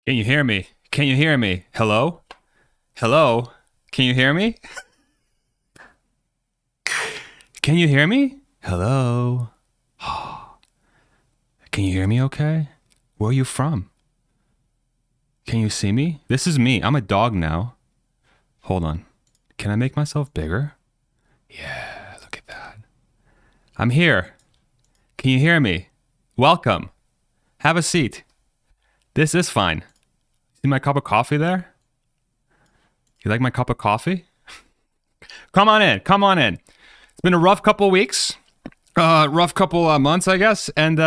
Can you hear me? Can you hear me? Hello? Hello? Can you hear me? Can you hear me? Hello? Can you hear me okay? Where are you from? Can you see me? This is me. I'm a dog now. Hold on. Can I make myself bigger? Yeah, look at that. I'm here. Can you hear me? Welcome. Have a seat. This is fine. See my cup of coffee there? You like my cup of coffee? Come on in. Come on in. It's been a rough couple of weeks. Rough couple months, I guess. And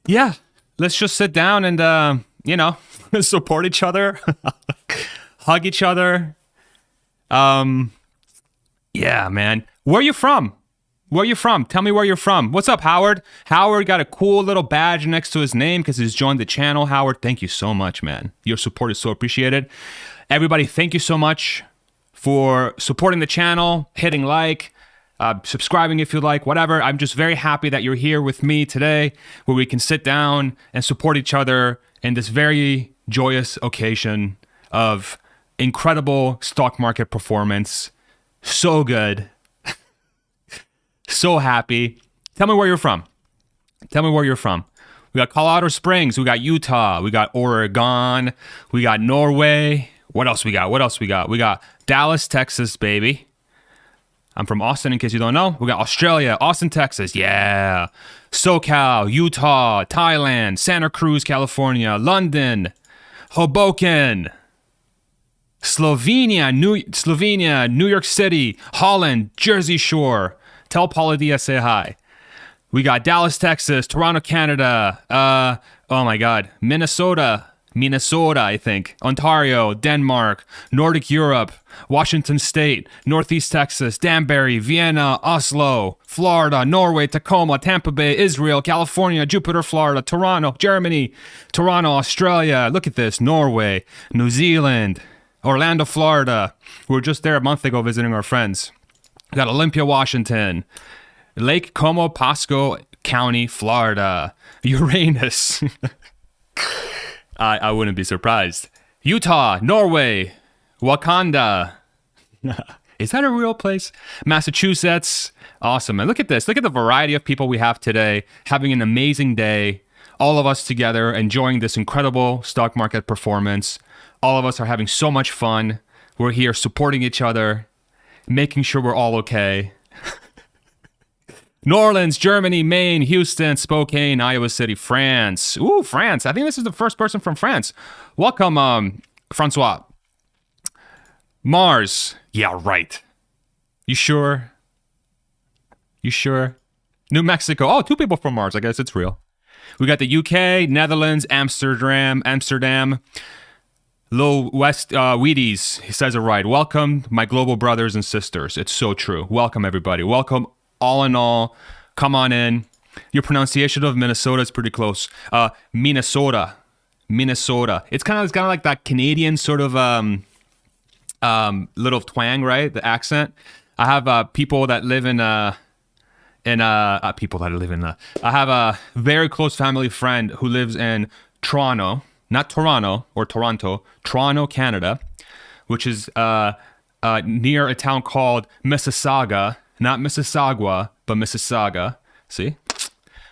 yeah, let's just sit down and, support each other, hug each other. Yeah, man. Where are you from? Where are you from? Tell me where you're from. What's up, Howard? Howard got a cool little badge next to his name because he's joined the channel. Howard, thank you so much, man. Your support is so appreciated. Everybody, thank you so much for supporting the channel, hitting like, subscribing if you like, whatever. I'm just very happy that you're here with me today where we can sit down and support each other in this very joyous occasion of incredible stock market performance. So good. So happy. Tell me where you're from. Tell me where you're from. We got Colorado Springs. We got Utah. We got Oregon. We got Norway. What else we got? What else we got? We got Dallas, Texas, baby. I'm from Austin, in case you don't know. We got Australia, Austin, Texas. Yeah. SoCal, Utah, Thailand, Santa Cruz, California, London, Hoboken, Slovenia, New York City, Holland, Jersey Shore. Tell Paula Diaz say hi. We got Dallas, Texas, Toronto, Canada. Oh my God, Minnesota, I think. Ontario, Denmark, Nordic Europe, Washington State, Northeast Texas, Danbury, Vienna, Oslo, Florida, Norway, Tacoma, Tampa Bay, Israel, California, Jupiter, Florida, Toronto, Germany, Toronto, Australia. Look at this, Norway, New Zealand, Orlando, Florida. We were just there a month ago visiting our friends. We got Olympia, Washington, Lake Como, Pasco County, Florida, Uranus. I wouldn't be surprised. Utah, Norway, Wakanda. Is that a real place? Massachusetts. Awesome. And look at this. Look at the variety of people we have today having an amazing day. All of us together enjoying this incredible stock market performance. All of us are having so much fun. We're here supporting each other, making sure we're all okay. New Orleans, Germany, Maine, Houston, Spokane, Iowa City, France. Ooh, France. I think this is the first person from France. Welcome, Francois. Mars. Yeah, right. You sure? You sure? New Mexico. Oh, two people from Mars. I guess it's real. We got the UK, Netherlands, Amsterdam. Low West Wheaties, he says it right. Welcome, my global brothers and sisters. It's so true. Welcome, everybody. Welcome, all in all. Come on in. Your pronunciation of Minnesota is pretty close. Minnesota. It's kind of like that Canadian sort of little twang, right? The accent. I have people that live I have a very close family friend who lives in Toronto. Not Toronto or Toronto, Toronto, Canada, which is near a town called Mississauga. Not Mississauga, but Mississauga. See?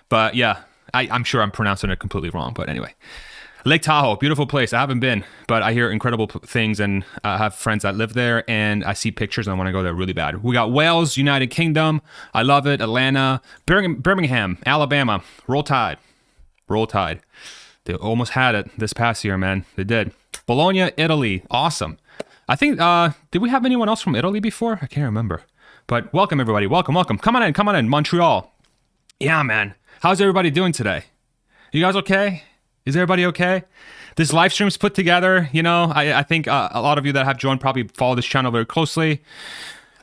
But yeah, I'm sure I'm pronouncing it completely wrong. But anyway, Lake Tahoe, beautiful place. I haven't been, but I hear incredible things, and I have friends that live there, and I see pictures, and I want to go there really bad. We got Wales, United Kingdom. I love it. Atlanta, Birmingham, Alabama. Roll Tide. They almost had it this past year, man. They did. Bologna, Italy. Awesome. I think, did we have anyone else from Italy before? I can't remember. But welcome, everybody. Welcome. Come on in. Montreal. Yeah, man. How's everybody doing today? You guys okay? Is everybody okay? This live stream's put together. You know, I think a lot of you that have joined probably follow this channel very closely.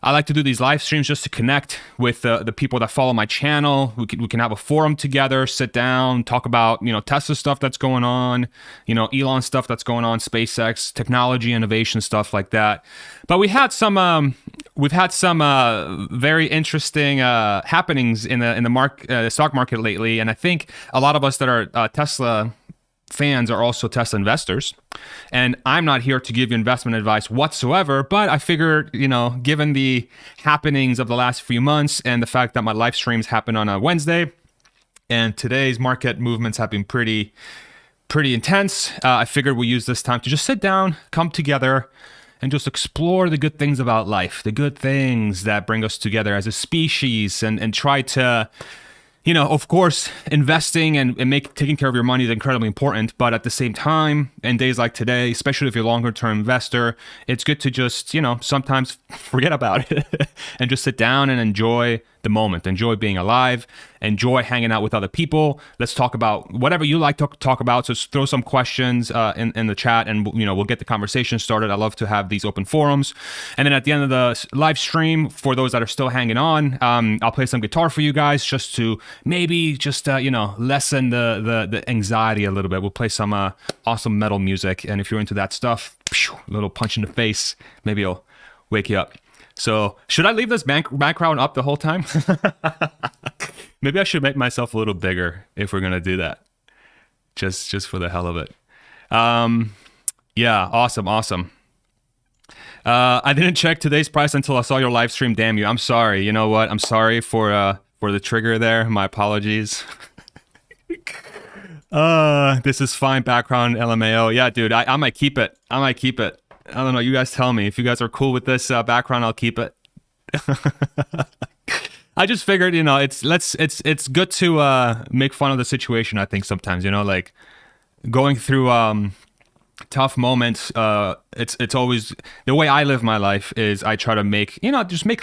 I like to do these live streams just to connect with the people that follow my channel. We can have a forum together, sit down, talk about, Tesla stuff that's going on, Elon stuff that's going on, SpaceX, technology, innovation, stuff like that. But we've had some very interesting happenings in the stock market lately, and I think a lot of us that are Tesla fans are also Tesla investors. And I'm not here to give you investment advice whatsoever, but I figured, given the happenings of the last few months and the fact that my live streams happen on a Wednesday and today's market movements have been pretty intense, I figured we'll use this time to just sit down, come together, and just explore the good things about life, the good things that bring us together as a species, and try to, of course, investing and taking care of your money is incredibly important. But at the same time, in days like today, especially if you're a longer term investor, it's good to just, sometimes forget about it and just sit down and enjoy the moment, enjoy being alive, enjoy hanging out with other people. Let's talk about whatever you like to talk about. So throw some questions in the chat, and we'll get the conversation started. I love to have these open forums. And then at the end of the live stream, for those that are still hanging on, I'll play some guitar for you guys just to maybe just lessen the anxiety a little bit. We'll play some awesome metal music, and if you're into that stuff, a little punch in the face, maybe it'll wake you up. So should I leave this background up the whole time? Maybe I should make myself a little bigger if we're gonna do that, just for the hell of it. Yeah, awesome. I didn't check today's price until I saw your live stream. Damn you! I'm sorry. You know what? I'm sorry for the trigger there. My apologies. This is fine background LMAO. Yeah, dude, I might keep it. I don't know. You guys tell me. If you guys are cool with this background, I'll keep it. I just figured, it's good to make fun of the situation. I think sometimes, like going through tough moments. It's always the way I live my life is I try to make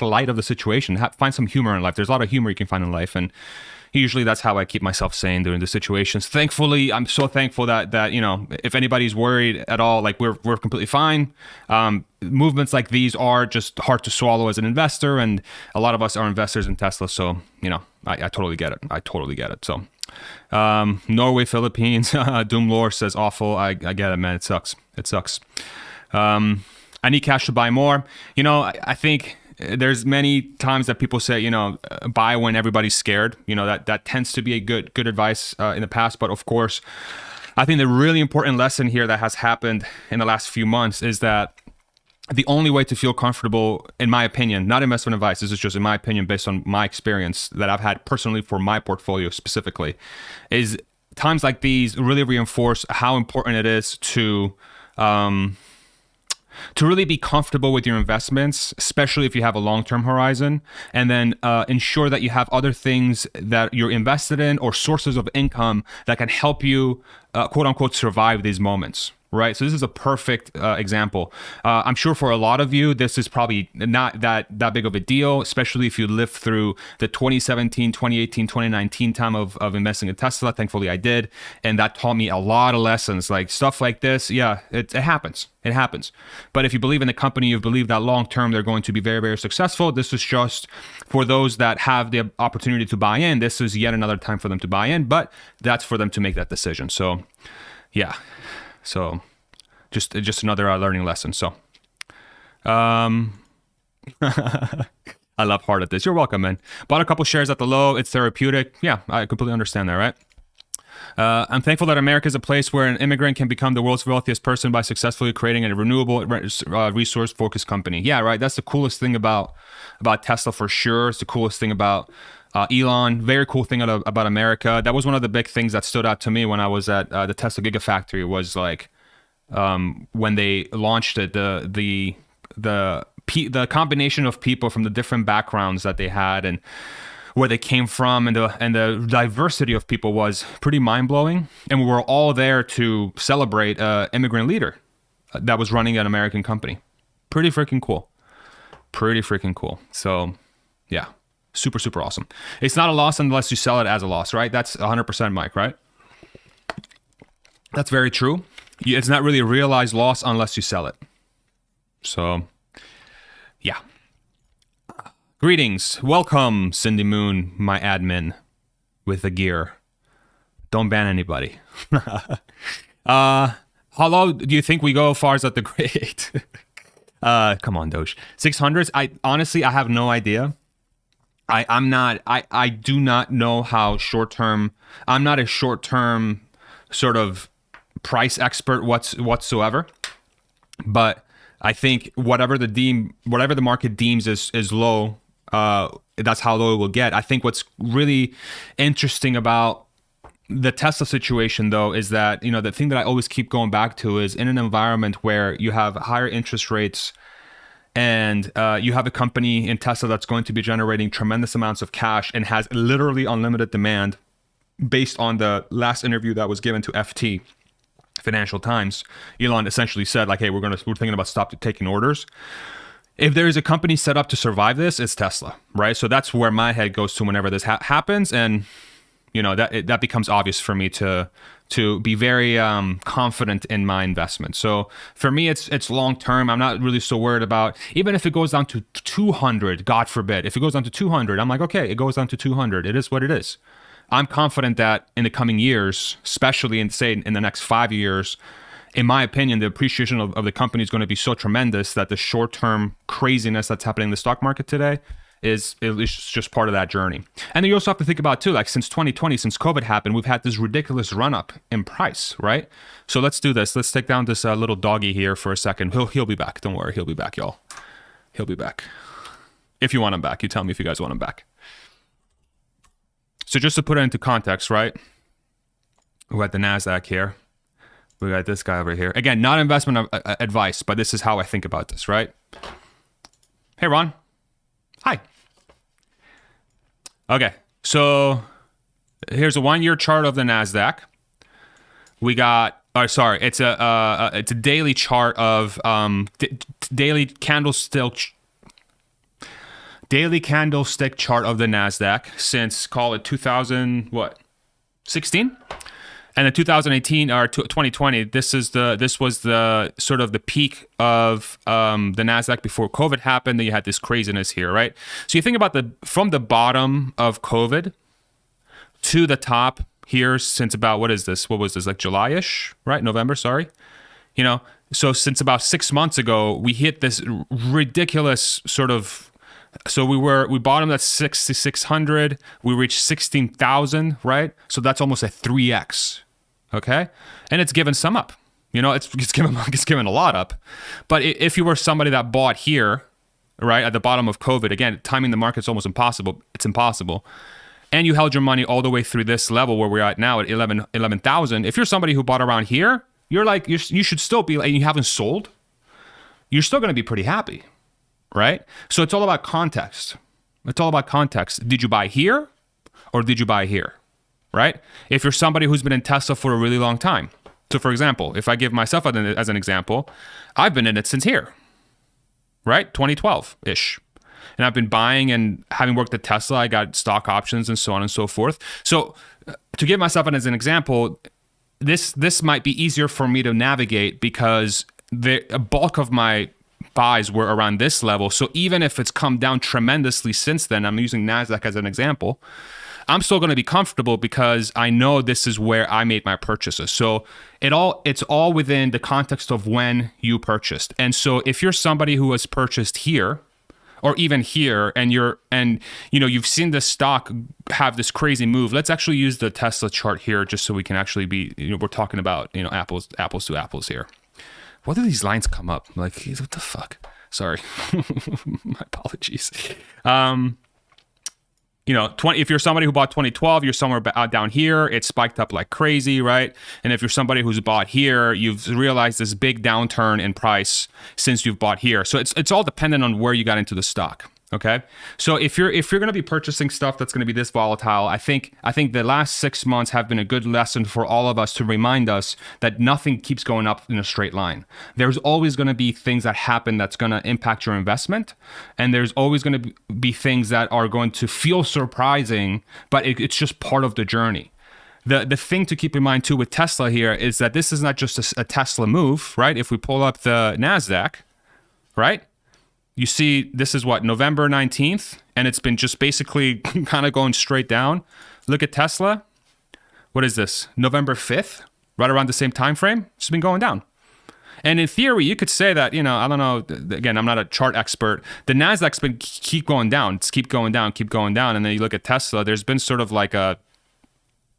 light of the situation. Find some humor in life. There's a lot of humor you can find in life, and usually that's how I keep myself sane during the situations. Thankfully, I'm so thankful that if anybody's worried at all, like we're completely fine. Movements like these are just hard to swallow as an investor, and a lot of us are investors in Tesla. So I totally get it. So Norway, Philippines, Doomlore says awful. I get it, man. It sucks. I need cash to buy more. I think there's many times that people say, buy when everybody's scared. That tends to be a good advice in the past. But of course, I think the really important lesson here that has happened in the last few months is that the only way to feel comfortable, in my opinion, not investment advice, this is just in my opinion, based on my experience that I've had personally for my portfolio specifically, is times like these really reinforce how important it is to really be comfortable with your investments, especially if you have a long-term horizon, and then ensure that you have other things that you're invested in or sources of income that can help you, quote unquote, survive these moments. Right. So this is a perfect example. I'm sure for a lot of you, this is probably not that big of a deal, especially if you lived through the 2017, 2018, 2019 time of investing in Tesla. Thankfully, I did. And that taught me a lot of lessons, like stuff like this. Yeah, it happens. It happens. But if you believe in the company, you believe that long term, they're going to be very, very successful. This is just for those that have the opportunity to buy in. This is yet another time for them to buy in, but that's for them to make that decision. So, yeah. So just another learning lesson. So I love hard at this. You're welcome, man. Bought a couple shares at the low. It's therapeutic. Yeah, I completely understand that, right? I'm thankful that America is a place where an immigrant can become the world's wealthiest person by successfully creating a renewable resource-focused company. Yeah, right. That's the coolest thing about Tesla for sure. It's the coolest thing about Elon. Very cool thing about America. That was one of the big things that stood out to me when I was at the Tesla Gigafactory. Was like when they launched it, the combination of people from the different backgrounds that they had and where they came from, and the diversity of people was pretty mind-blowing. And we were all there to celebrate an immigrant leader that was running an American company. Pretty freaking cool. So yeah, super, super awesome. It's not a loss unless you sell it as a loss, right? That's 100% Mike, right? That's very true. It's not really a realized loss unless you sell it. So yeah. Greetings. Welcome, Cindy Moon, my admin with the gear. Don't ban anybody. How low do you think we go as far as at the grade? Come on, Doge. 600s? I have no idea. I do not know how short-term... I'm not a short-term sort of price expert whatsoever, but I think whatever the market deems is low, that's how low it will get. I think what's really interesting about the Tesla situation, though, is that, the thing that I always keep going back to is in an environment where you have higher interest rates and you have a company in Tesla that's going to be generating tremendous amounts of cash and has literally unlimited demand, based on the last interview that was given to FT, Financial Times. Elon essentially said, like, hey, we're thinking about stop taking orders. If there is a company set up to survive this, it's Tesla, right? So that's where my head goes to whenever this happens, and that becomes obvious for me to be very confident in my investment. So for me, it's long term. I'm not really so worried about, even if it goes down to 200, God forbid, if it goes down to 200, I'm like, okay, it goes down to 200. It is what it is. I'm confident that in the coming years, especially in the next 5 years, in my opinion, the appreciation of the company is going to be so tremendous that the short-term craziness that's happening in the stock market today is just part of that journey. And then you also have to think about too, like since 2020, since COVID happened, we've had this ridiculous run-up in price, right? So let's do this. Let's take down this little doggy here for a second. He'll be back. Don't worry, he'll be back, y'all. He'll be back. If you want him back, you tell me if you guys want him back. So just to put it into context, right? We got the NASDAQ here. We got this guy over here. Again, not investment advice, but this is how I think about this, right? Hey, Ron. Hi. Okay, so here's a 1-year chart of the NASDAQ. We got, it's a daily chart of daily candlestick chart of the NASDAQ since, call it 2016, and in 2018 or 2020, this was the sort of the peak of the NASDAQ before COVID happened. Then you had this craziness here, right? So you think about from the bottom of COVID to the top here since about, what was this, like July-ish, right? November, sorry. So since about 6 months ago, we hit this ridiculous sort of, so we bottomed at 6,600. We reached 16,000, right? So that's almost a 3x, okay? And it's given some up. It's given a lot up. But if you were somebody that bought here, right, at the bottom of COVID, again, timing the market's almost impossible. It's impossible. And you held your money all the way through this level where we're at now at 11,000. If you're somebody who bought around here, you should still be, and you haven't sold, you're still going to be pretty happy. Right? So it's all about context. It's all about context. Did you buy here or did you buy here? Right? If you're somebody who's been in Tesla for a really long time. So for example, if I give myself as an example, I've been in it since here, right? 2012-ish. And I've been buying, and having worked at Tesla, I got stock options and so on and so forth. So to give myself as an example, this might be easier for me to navigate because a bulk of my buys were around this level. So even if it's come down tremendously since then, I'm using NASDAQ as an example, I'm still going to be comfortable because I know this is where I made my purchases. So it's all within the context of when you purchased. And so if you're somebody who has purchased here or even here, and you've seen this stock have this crazy move, let's actually use the Tesla chart here just so we can actually be, we're talking about, apples to apples here. What do these lines come up? Like, what the fuck? Sorry. My apologies. If you're somebody who bought 2012, you're somewhere down here. It spiked up like crazy, right? And if you're somebody who's bought here, you've realized this big downturn in price since you've bought here. So it's all dependent on where you got into the stock. Okay. So if you're going to be purchasing stuff that's going to be this volatile, I think the last 6 months have been a good lesson for all of us to remind us that nothing keeps going up in a straight line. There's always going to be things that happen that's going to impact your investment. And there's always going to be things that are going to feel surprising, but it's just part of the journey. The thing to keep in mind too with Tesla here is that this is not just a Tesla move, right? If we pull up the NASDAQ, right? You see, this is November 19th, and it's been just basically kind of going straight down. Look at Tesla. What is this? November 5th, right around the same time frame. It's been going down. And in theory, you could say that, I don't know, again, I'm not a chart expert. The NASDAQ's been keep going down. It's keep going down. And then you look at Tesla, there's been sort of like a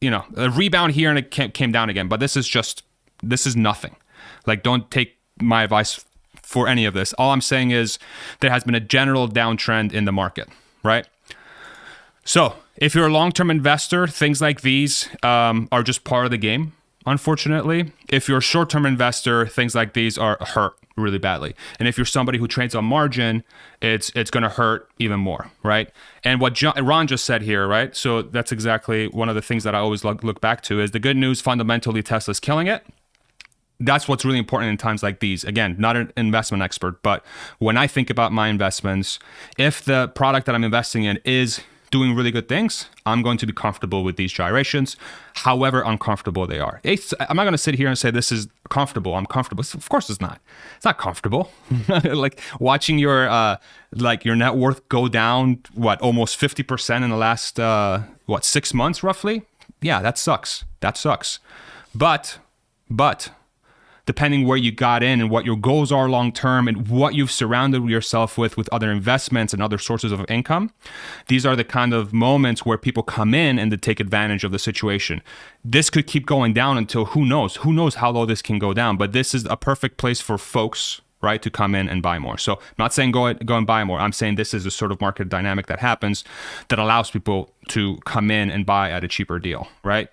rebound here, and it came down again. But this is just this is nothing. Like, don't take my advice for any of this. All I'm saying is there has been a general downtrend in the market, right? So if you're a long-term investor, things like these are just part of the game, unfortunately. If you're a short-term investor, things like these are hurt really badly. And if you're somebody who trades on margin, it's going to hurt even more, right? And what Ron just said here, right? So that's exactly one of the things that I always look back to is the good news, fundamentally, Tesla's killing it. That's what's really important in times like these. Again, not an investment expert, but when I think about my investments, if the product that I'm investing in is doing really good things, I'm going to be comfortable with these gyrations, however uncomfortable they are. I'm not going to sit here and say this is comfortable. I'm comfortable. Of course it's not. It's not comfortable. Like watching your net worth go down, almost 50% in the last 6 months roughly? Yeah, that sucks. That sucks. But depending where you got in and what your goals are long term and what you've surrounded yourself with other investments and other sources of income, these are the kind of moments where people come in and to take advantage of the situation. This could keep going down until who knows how low this can go down, but this is a perfect place for folks, right, to come in and buy more. So I'm not saying go and buy more. I'm saying this is a sort of market dynamic that happens that allows people to come in and buy at a cheaper deal, right?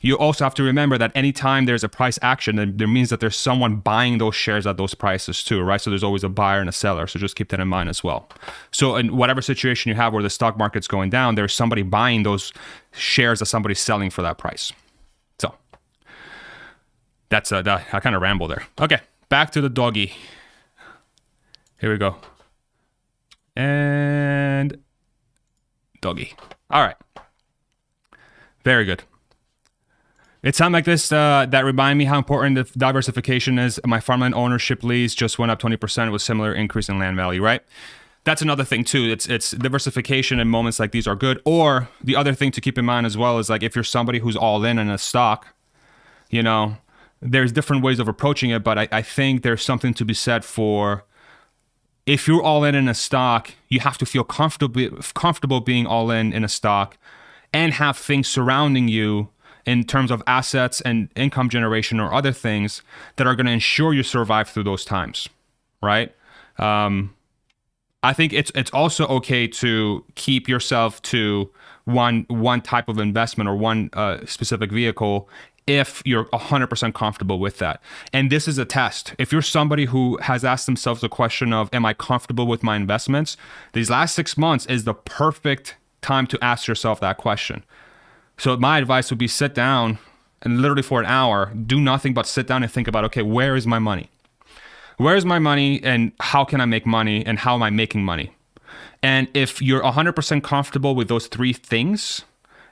You also have to remember that anytime there's a price action, then there means that there's someone buying those shares at those prices too, right? So there's always a buyer and a seller. So just keep that in mind as well. So in whatever situation you have where the stock market's going down, there's somebody buying those shares that somebody's selling for that price. So that's I kind of ramble there. Okay, back to the doggy. Here we go. And doggy. All right. Very good. It's time like this that remind me how important the diversification is. My farmland ownership lease just went up 20% with similar increase in land value, right? That's another thing too. It's diversification in moments like these are good. Or the other thing to keep in mind as well is like if you're somebody who's all in a stock, there's different ways of approaching it. But I think there's something to be said for if you're all in a stock, you have to feel comfortable being all in a stock and have things surrounding you in terms of assets and income generation or other things that are going to ensure you survive through those times, right? I think it's also okay to keep yourself to one type of investment or one specific vehicle if you're 100% comfortable with that. And this is a test. If you're somebody who has asked themselves the question of, am I comfortable with my investments? These last 6 months is the perfect time to ask yourself that question. So my advice would be sit down and literally for an hour, do nothing but sit down and think about, okay, where is my money? Where is my money and how can I make money and how am I making money? And if you're 100% comfortable with those three things,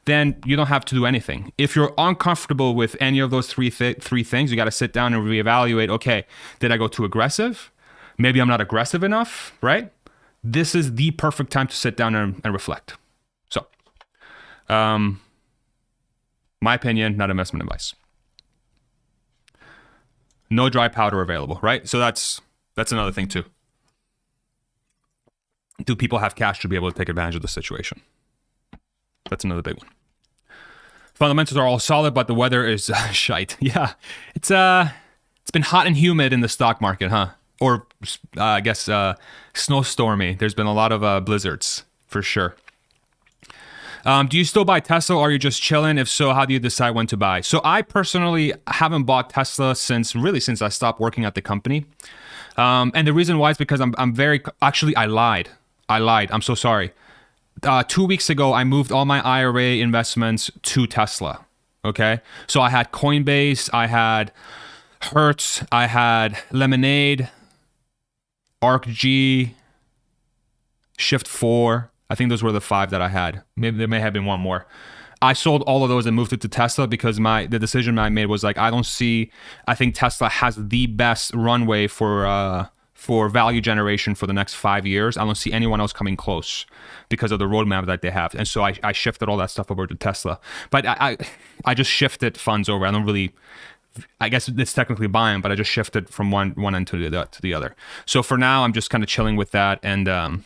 then you don't have to do anything. If you're uncomfortable with any of those three things, you got to sit down and reevaluate, okay, did I go too aggressive? Maybe I'm not aggressive enough, right? This is the perfect time to sit down and reflect. So, my opinion, not investment advice. No dry powder available, right? So that's another thing too. Do people have cash to be able to take advantage of the situation? That's another big one. Fundamentals are all solid, but the weather is shite. Yeah, it's been hot and humid in the stock market, huh? Or I guess snowstormy. There's been a lot of blizzards for sure. Do you still buy Tesla or are you just chilling? If so, how do you decide when to buy? So I personally haven't bought Tesla since I stopped working at the company. And the reason why is because I lied. I'm so sorry. 2 weeks ago, I moved all my IRA investments to Tesla. Okay. So I had Coinbase, I had Hertz, I had Lemonade, ARKG, Shift 4. I think those were the 5 that I had. Maybe there may have been one more. I sold all of those and moved it to Tesla because the decision I made was like, I think Tesla has the best runway for value generation for the next 5 years. I don't see anyone else coming close because of the roadmap that they have. And so I shifted all that stuff over to Tesla. But I just shifted funds over. I guess it's technically buying, but I just shifted from one end to the other. So for now, I'm just kind of chilling with that and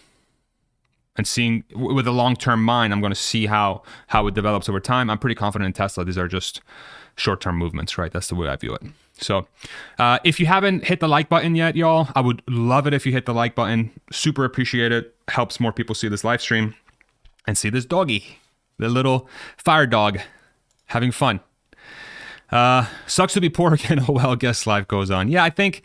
seeing with a long-term mind, I'm going to see how it develops over time. I'm pretty confident in Tesla. These are just short-term movements, right? That's the way I view it. So if you haven't hit the like button yet, y'all, I would love it if you hit the like button. Super appreciate it. Helps more people see this live stream and see this doggy, the little fire dog, having fun. Sucks to be poor again. Oh well, guess life goes on. Yeah, I think,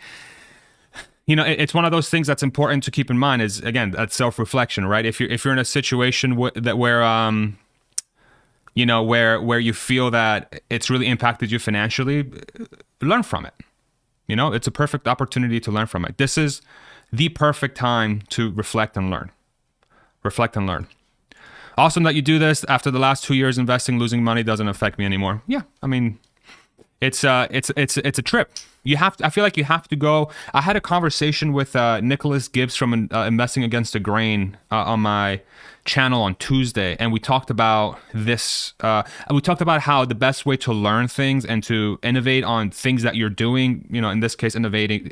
you know, it's one of those things that's important to keep in mind is, again, that self-reflection, right? If you're in a situation where you know, where you feel that it's really impacted you financially, learn from it. You know, it's a perfect opportunity to learn from it. This is the perfect time to reflect and learn. Reflect and learn. Awesome that you do this. After the last 2 years investing, losing money doesn't affect me anymore. Yeah, I mean, it's a trip. I feel like you have to go. I had a conversation with Nicholas Gibbs from Investing Against the Grain on my channel on Tuesday, and we talked about this. We talked about how the best way to learn things and to innovate on things that you're doing, you know, in this case, innovating,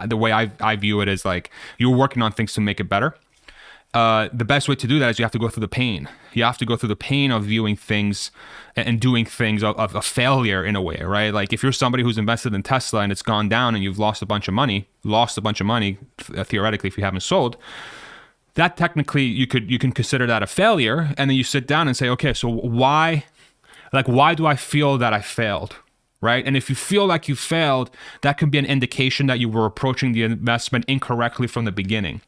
the way I view it is like you're working on things to make it better. The best way to do that is you have to go through the pain. You have to go through the pain of viewing things and doing things of a failure in a way, right? Like if you're somebody who's invested in Tesla and it's gone down and you've lost a bunch of money, theoretically, if you haven't sold, that technically you can consider that a failure. And then you sit down and say, okay, so why do I feel that I failed? Right? And if you feel like you failed, that could be an indication that you were approaching the investment incorrectly from the beginning.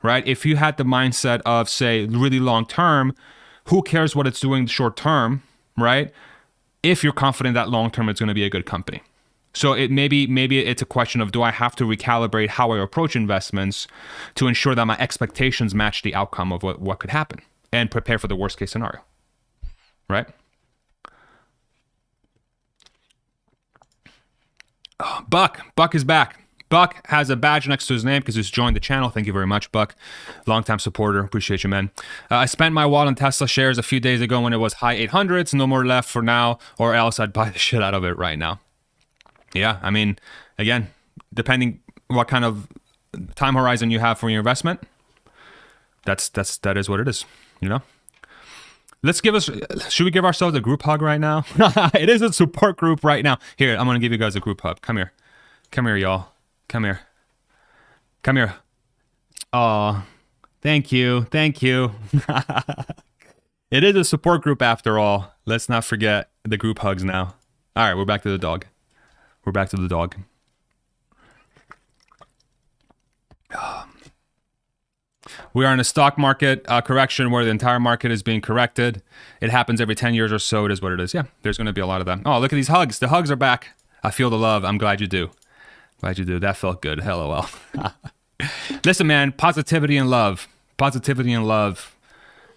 Right? If you had the mindset of, say, really long term, who cares what it's doing short term, right? If you're confident that long term it's going to be a good company. So maybe it's a question of, do I have to recalibrate how I approach investments to ensure that my expectations match the outcome of what could happen and prepare for the worst case scenario, right? Oh, Buck is back. Buck has a badge next to his name because he's joined the channel. Thank you very much, Buck. Longtime supporter. Appreciate you, man. I spent my wallet on Tesla shares a few days ago when it was high 800s. No more left for now, or else I'd buy the shit out of it right now. Yeah, I mean, again, depending what kind of time horizon you have for your investment, that is what it is, you know? Should we give ourselves a group hug right now? It is a support group right now. Here, I'm going to give you guys a group hug. Come here. Come here, y'all. Come here. Come here. Oh, thank you. Thank you. It is a support group after all. Let's not forget the group hugs now. All right, we're back to the dog. We're back to the dog. We are in a stock market correction where the entire market is being corrected. It happens every 10 years or so. It is what it is. Yeah, there's going to be a lot of that. Oh, look at these hugs. The hugs are back. I feel the love. I'm glad you do. Glad you do. That felt good. LOL. Listen, man, positivity and love. Positivity and love.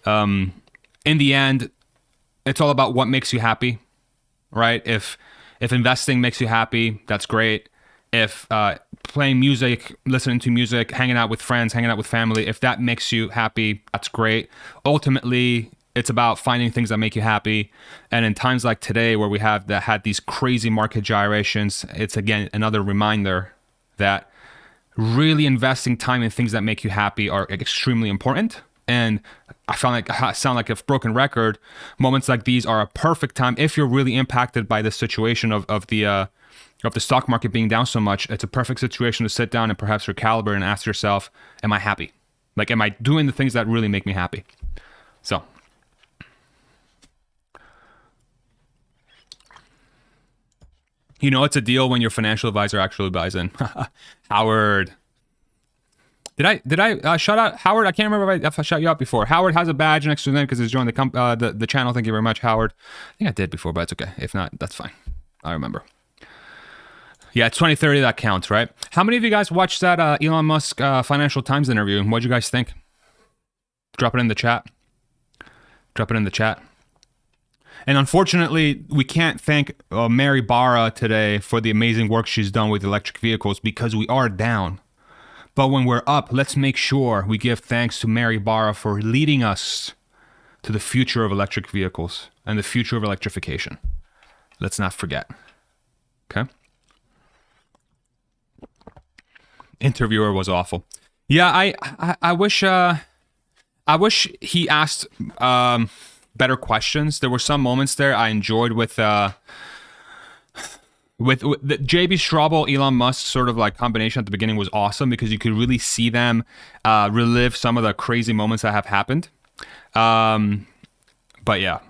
In the end, it's all about what makes you happy, right? If investing makes you happy, that's great. If playing music, listening to music, hanging out with friends, hanging out with family, if that makes you happy, that's great. Ultimately, it's about finding things that make you happy. And in times like today where we had these crazy market gyrations, it's again another reminder that really investing time in things that make you happy are extremely important. And I sound like a broken record. Moments like these are a perfect time if you're really impacted by the situation of the stock market being down so much. It's a perfect situation to sit down and perhaps recalibrate and ask yourself, am I happy? Like, am I doing the things that really make me happy? So, you know, it's a deal when your financial advisor actually buys in. Howard. Did I shout out Howard? I can't remember if I shot you out before. Howard has a badge next to his name because he's joined the channel. Thank you very much, Howard. I think I did before, but it's okay. If not, that's fine. I remember. Yeah, it's 2030 that counts, right? How many of you guys watched that Elon Musk Financial Times interview? What'd you guys think? Drop it in the chat. Drop it in the chat. And unfortunately, we can't thank Mary Barra today for the amazing work she's done with electric vehicles because we are down. But when we're up, let's make sure we give thanks to Mary Barra for leading us to the future of electric vehicles and the future of electrification. Let's not forget. Okay? Interviewer was awful. Yeah, I wish he asked better questions. There were some moments there I enjoyed with With the JB Straubel, Elon Musk sort of like combination at the beginning was awesome because you could really see them relive some of the crazy moments that have happened. But yeah,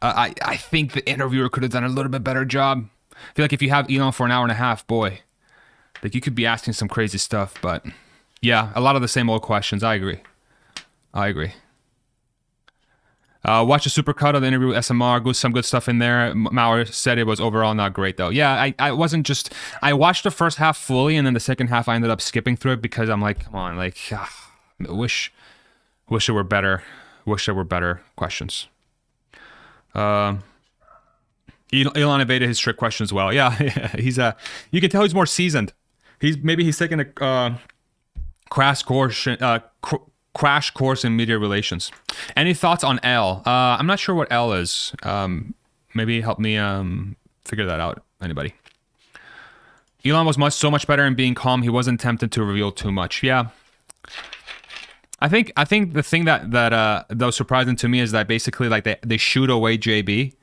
I think the interviewer could have done a little bit better job. I feel like if you have Elon for an hour and a half, boy, like you could be asking some crazy stuff. But yeah, a lot of the same old questions. I agree. Watch the supercut of the interview with SMR. Some good stuff in there. Maurer said it was overall not great though. Yeah, I wasn't just. I watched the first half fully, and then the second half I ended up skipping through it because I'm like, come on, like, wish there were better. Wish there were better questions. Elon evaded his trick question as well. Yeah, he's you can tell he's more seasoned. He's taking a crash course in media relations. Any thoughts on L? I'm not sure what L is. Maybe help me figure that out. Anybody? Elon was so much better in being calm. He wasn't tempted to reveal too much. Yeah. I think the thing that was surprising to me is that basically like they shoot away JB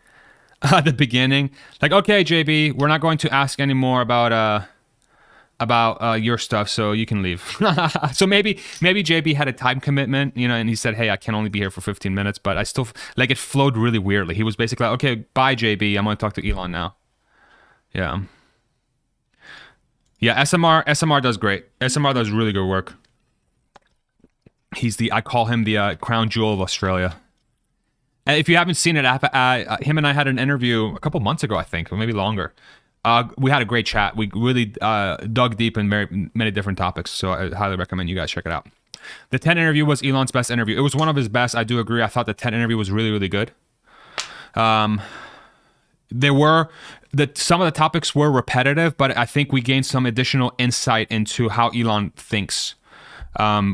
at the beginning. Like, okay, JB, we're not going to ask any more about your stuff, so you can leave. So maybe JB had a time commitment, and he said, hey, I can only be here for 15 minutes, but I still, like, it flowed really weirdly. He was basically like, okay, bye, JB, I'm going to talk to Elon now. Yeah. Yeah, SMR does great. SMR does really good work. I call him the crown jewel of Australia. And if you haven't seen it, him and I had an interview a couple months ago, I think, or maybe longer. We had a great chat. We really dug deep in many different topics, so I highly recommend you guys check it out. The 10 interview was Elon's best interview. It was one of his best. I do agree. I thought the 10 interview was really, really good. Some of the topics were repetitive, but I think we gained some additional insight into how Elon thinks,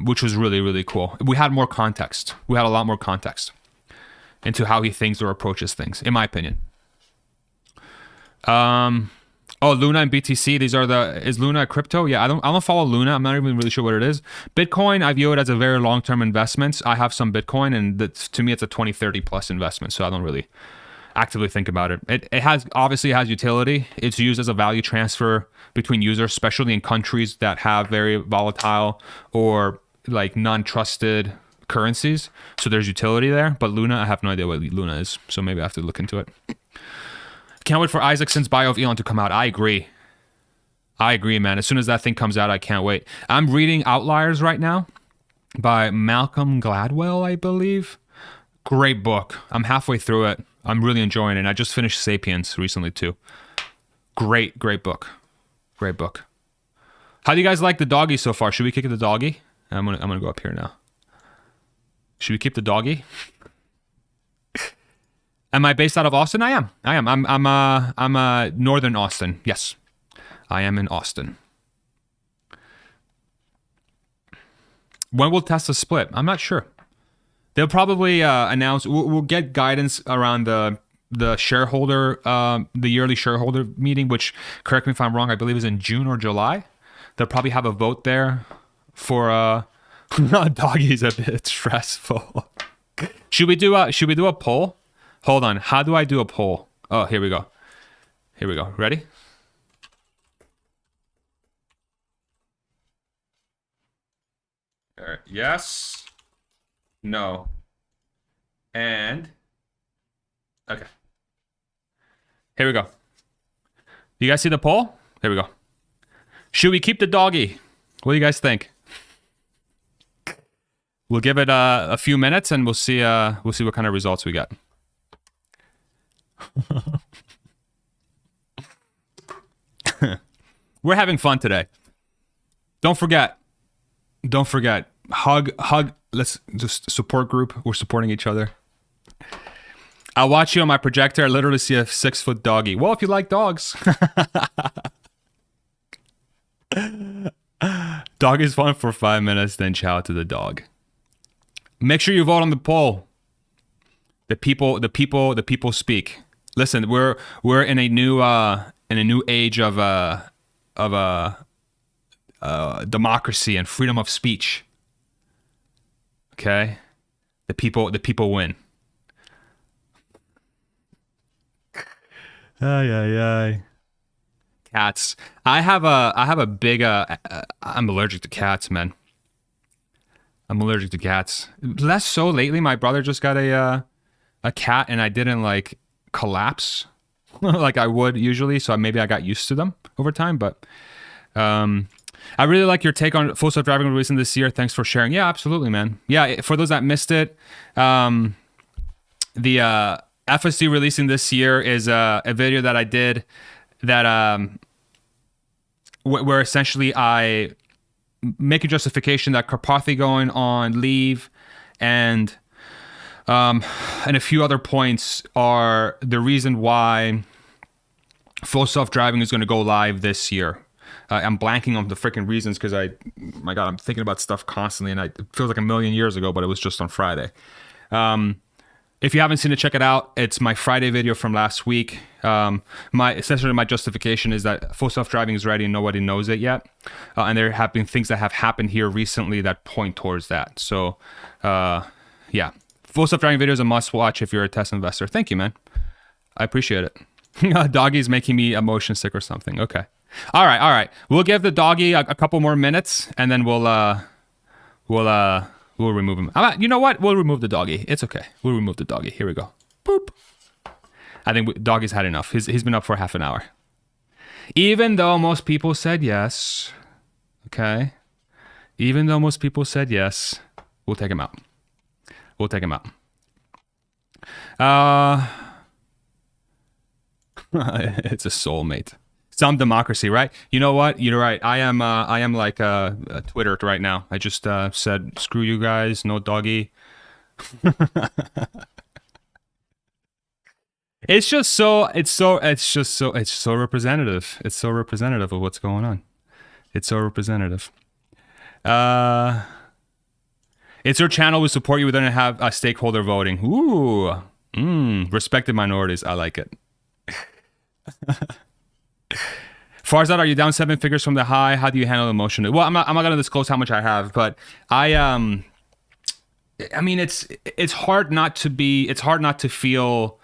which was really, really cool. We had more context. We had a lot more context into how he thinks or approaches things, in my opinion. Luna and BTC. Is Luna a crypto? Yeah, I don't follow Luna. I'm not even really sure what it is. Bitcoin, I view it as a very long-term investment. I have some Bitcoin, and to me, it's a 20, 30 plus investment. So I don't really actively think about it. It obviously has utility. It's used as a value transfer between users, especially in countries that have very volatile or like non-trusted currencies. So there's utility there. But Luna, I have no idea what Luna is. So maybe I have to look into it. Can't wait for Isaacson's bio of Elon to come out. I agree, man. As soon as that thing comes out, I can't wait. I'm reading Outliers right now by Malcolm Gladwell, I believe. Great book. I'm halfway through it. I'm really enjoying it. And I just finished Sapiens recently, too. Great book. Great book. How do you guys like the doggy so far? Should we kick the doggy? I'm gonna go up here now. Should we keep the doggy? Am I based out of Austin? I am. I'm northern Austin. Yes, I am in Austin. When will Tesla split? I'm not sure. They'll probably announce. We'll get guidance around the shareholder, the yearly shareholder meeting, which, correct me if I'm wrong, I believe is in June or July. They'll probably have a vote there for. Doggy's a bit stressful. Should we do a poll? Hold on. How do I do a poll? Oh, here we go. Ready? All right. Yes. No. And. Okay. Here we go. You guys see the poll? Here we go. Should we keep the doggy? What do you guys think? We'll give it a few minutes and we'll see what kind of results we get. We're having fun today. Don't forget. Hug. Let's just support group. We're supporting each other. I'll watch you on my projector. I literally see a 6-foot doggy. Well, if you like dogs. Dog is fun for 5 minutes, then chow to the dog. Make sure you vote on the poll. The people speak. Listen, we're in a new age of democracy and freedom of speech. Okay, the people win. Ay. Cats. I have a big. I'm allergic to cats, man. I'm allergic to cats. Less so lately. My brother just got a cat, and I didn't like collapse like I would usually. So maybe I got used to them over time. But I really like your take on full self-driving releasing this year. Thanks for sharing. Yeah, absolutely, man. Yeah, for those that missed it, the FSD releasing this year is a video that I did that where essentially I make a justification that Karpathy going on leave and a few other points are the reason why full self-driving is going to go live this year. I'm blanking on the freaking reasons because my God, I'm thinking about stuff constantly, and it feels like a million years ago, but it was just on Friday. If you haven't seen it, check it out. It's my Friday video from last week. Essentially my justification is that full self-driving is ready and nobody knows it yet. And there have been things that have happened here recently that point towards that. So, yeah. Full self-driving video is a must-watch if you're a test investor. Thank you, man. I appreciate it. Doggy's making me a motion sick or something. Okay. All right. We'll give the doggy a couple more minutes, and then we'll remove him. You know what? We'll remove the doggy. It's okay. We'll remove the doggy. Here we go. Boop. I think doggy's had enough. He's been up for half an hour. Even though most people said yes. Okay. Even though most people said yes, we'll take him out. We'll take him out. It's a soulmate. Some democracy, right? You know what? You're right. I am like Twitter right now. I just said, screw you guys, no doggy. It's so representative. It's so representative of what's going on. It's so representative. It's your channel. We support you. We don't have a stakeholder voting. Ooh, respected minorities. I like it. Farzad, are you down 7 figures from the high? How do you handle emotion? Well, I'm not going to disclose how much I have, but I mean, it's hard not to feel,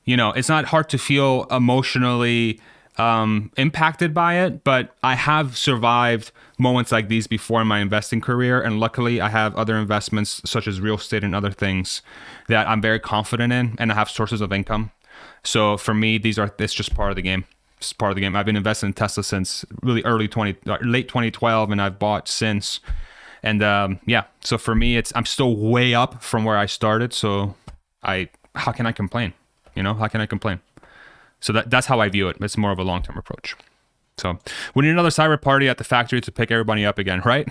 it's not hard to feel emotionally impacted by it, but I have survived moments like these before in my investing career, and luckily I have other investments such as real estate and other things that I'm very confident in, and I have sources of income. So for me, it's just part of the game. It's part of the game. I've been investing in Tesla since really late 2012, and I've bought since. And yeah, so for me, I'm still way up from where I started. So how can I complain? How can I complain? So that's how I view it. It's more of a long-term approach. So we need another cyber party at the factory to pick everybody up again, right?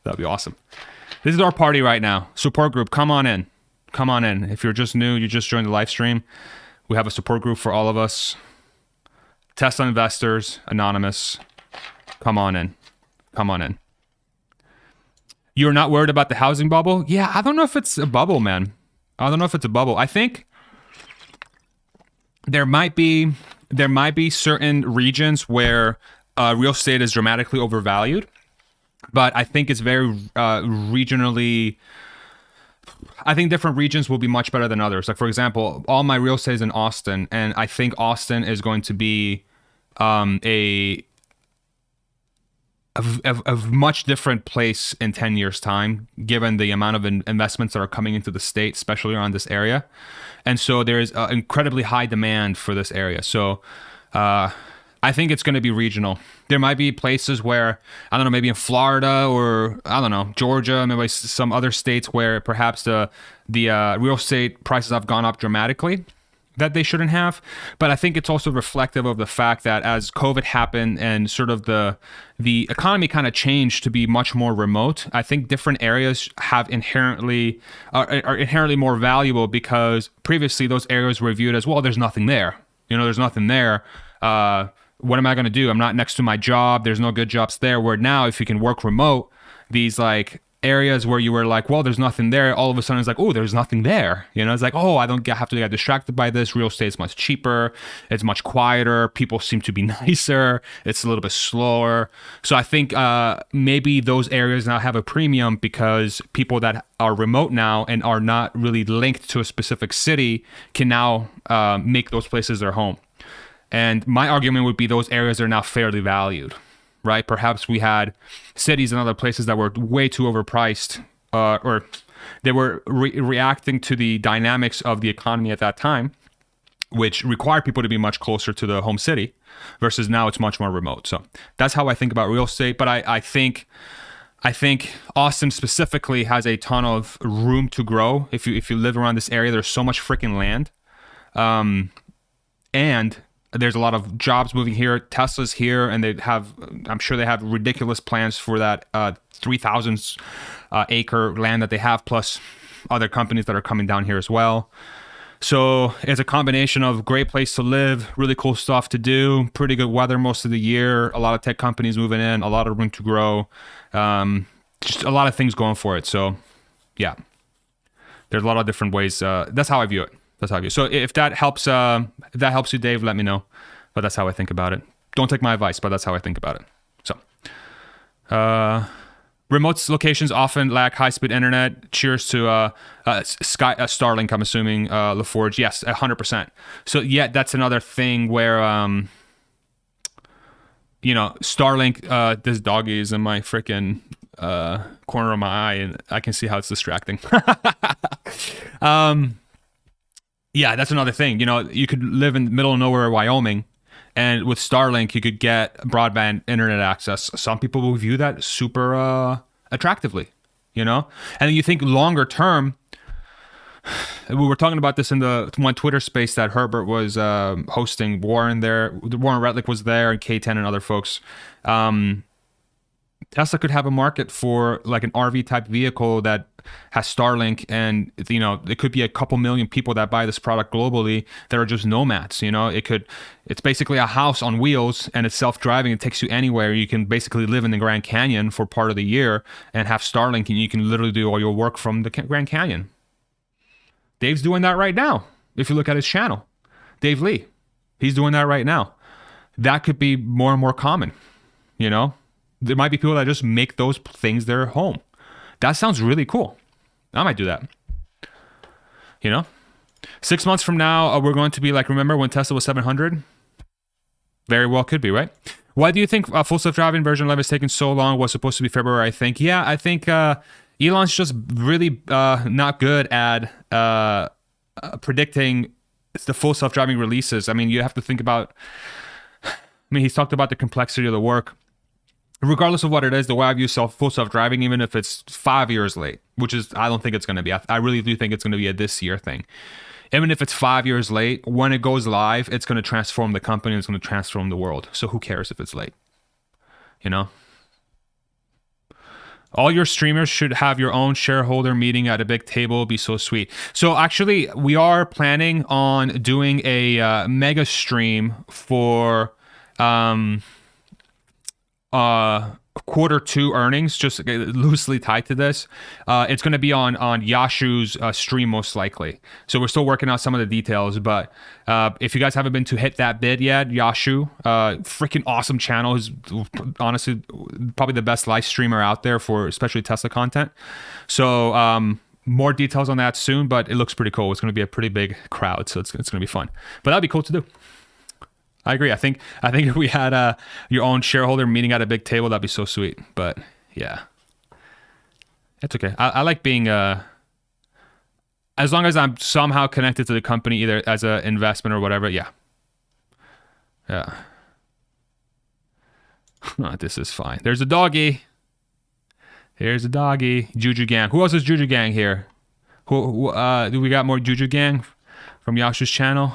That'd be awesome. This is our party right now. Support group, come on in. Come on in. If you're just new, you just joined the live stream, we have a support group for all of us. Tesla investors, anonymous. Come on in. Come on in. You're not worried about the housing bubble? Yeah, I don't know if it's a bubble, man. I don't know if it's a bubble. I think there might be certain regions where real estate is dramatically overvalued, but I think it's very regionally. I think different regions will be much better than others. Like, for example, all my real estate is in Austin, and I think Austin is going to be a much different place in 10 years' time, given the amount of investments that are coming into the state, especially around this area. And so there is incredibly high demand for this area. So I think it's going to be regional. There might be places where, I don't know, maybe in Florida or, I don't know, Georgia, maybe some other states where perhaps the real estate prices have gone up dramatically that they shouldn't have. But I think it's also reflective of the fact that as COVID happened and sort of the economy kind of changed to be much more remote, I think different areas are inherently more valuable because previously those areas were viewed as, well, there's nothing there. There's nothing there. What am I going to do? I'm not next to my job. There's no good jobs there. Where now, if you can work remote, these like areas where you were like, well, there's nothing there, all of a sudden it's like, oh, there's nothing there. It's like, oh, I don't have to get distracted by this. Real estate is much cheaper. It's much quieter. People seem to be nicer. It's a little bit slower. So I think maybe those areas now have a premium because people that are remote now and are not really linked to a specific city can now make those places their home. And my argument would be those areas are now fairly valued, right? Perhaps we had cities and other places that were way too overpriced, or they were reacting to the dynamics of the economy at that time, which required people to be much closer to the home city, versus now it's much more remote. So that's how I think about real estate. But I think Austin specifically has a ton of room to grow. If you live around this area, there's so much freaking land, and there's a lot of jobs moving here. Tesla's here, and I'm sure they have ridiculous plans for that 3,000 acre land that they have, plus other companies that are coming down here as well. So it's a combination of great place to live, really cool stuff to do, pretty good weather most of the year, a lot of tech companies moving in, a lot of room to grow, just a lot of things going for it. So yeah, there's a lot of different ways. That's how I view it. So if that helps you, Dave, let me know. But that's how I think about it. Don't take my advice, but that's how I think about it. So, remote locations often lack high-speed internet. Cheers to Starlink, I'm assuming, LaForge. Yes, 100%. So yeah, that's another thing where, Starlink, this doggy is in my freaking corner of my eye, and I can see how it's distracting. Yeah, that's another thing. You could live in the middle of nowhere, Wyoming, and with Starlink, you could get broadband internet access. Some people will view that super attractively, And then you think longer term, we were talking about this in the one Twitter space that Herbert was hosting. Warren Retlick was there, and K10 and other folks. Tesla could have a market for like an RV type vehicle that has Starlink, and it could be a couple million people that buy this product globally that are just nomads. It's basically a house on wheels, and it's self-driving. It takes you anywhere. You can basically live in the Grand Canyon for part of the year and have Starlink, and you can literally do all your work from the Grand Canyon. Dave's doing that right now. If you look at his channel, Dave Lee, he's doing that right now. That could be more and more common. There might be people that just make those things their home. That sounds really cool. I might do that. 6 months from now, we're going to be like, remember when Tesla was 700? Very well could be, right? Why do you think full self-driving version 11 is taking so long? Was supposed to be February, I think. Yeah, I think Elon's just really not good at predicting the full self-driving releases. I mean, you have to think about, he's talked about the complexity of the work. Regardless of what it is, the way I view full self-driving, even if it's 5 years late, which is, I don't think it's going to be. I really do think it's going to be a this year thing. Even if it's 5 years late, when it goes live, it's going to transform the company. It's going to transform the world. So who cares if it's late? All your streamers should have your own shareholder meeting at a big table. It'd be so sweet. So actually, we are planning on doing a mega stream for Q2 earnings, just loosely tied to this. It's going to be on Yashu's stream most likely. So we're still working out some of the details, but if you guys haven't been to Hit That Bid yet, Yashu, freaking awesome channel. He's honestly probably the best live streamer out there for especially Tesla content. So more details on that soon, but it looks pretty cool. It's going to be a pretty big crowd, so it's going to be fun. But that'd be cool to do. I agree. I think if we had your own shareholder meeting at a big table, that'd be so sweet. But yeah, it's okay. I like being as long as I'm somehow connected to the company, either as an investment or whatever. Yeah. This is fine. There's a doggy. Here's a doggy. Juju Gang. Who else is Juju Gang here? Who do we got more Juju Gang from Yashu's channel?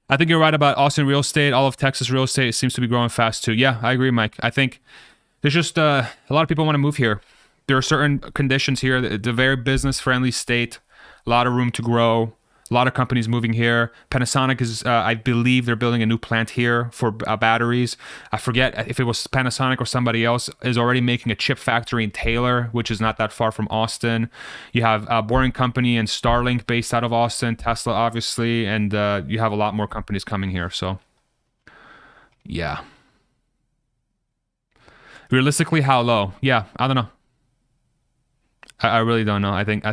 I think you're right about Austin real estate. All of Texas real estate seems to be growing fast too. Yeah, I agree, Mike. I think there's just a lot of people want to move here. There are certain conditions here. It's a very business-friendly state. A lot of room to grow. A lot of companies moving here. Panasonic is, I believe they're building a new plant here for batteries. I forget if it was Panasonic or somebody else is already making a chip factory in Taylor, which is not that far from Austin. You have a Boring Company and Starlink based out of Austin, Tesla obviously, and you have a lot more companies coming here. So, yeah. Realistically, how low? Yeah, I don't know. I really don't know. I don't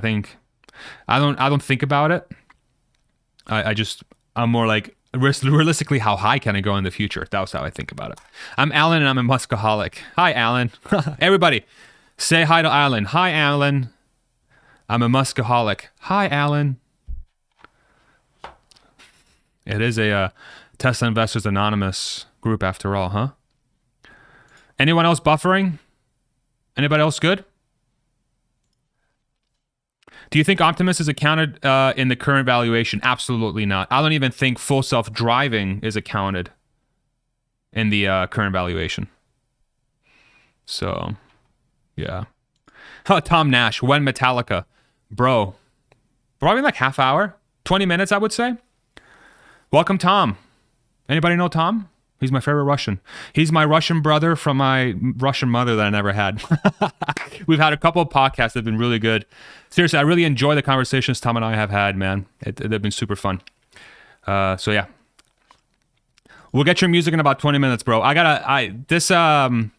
think about it. I'm more like, Realistically, how high can it go in the future? That was how I think about it. I'm Alan, and I'm a Muskaholic. Hi, Alan. Everybody, say hi to Alan. Hi, Alan. I'm a Muskaholic. Hi, Alan. It is a Tesla Investors Anonymous group after all, huh? Anyone else buffering? Anybody else good? Do you think Optimus is accounted in the current valuation? Absolutely not. I don't even think full self-driving is accounted in the current valuation. So, yeah. Tom Nash, when Metallica? Bro, probably like half hour, 20 minutes, I would say. Welcome, Tom. Anybody know Tom? He's my favorite Russian. He's my Russian brother from my Russian mother that I never had. We've had a couple of podcasts that have been really good. Seriously, I really enjoy the conversations Tom and I have had, man. They've been super fun. So yeah. We'll get your music in about 20 minutes, bro. This live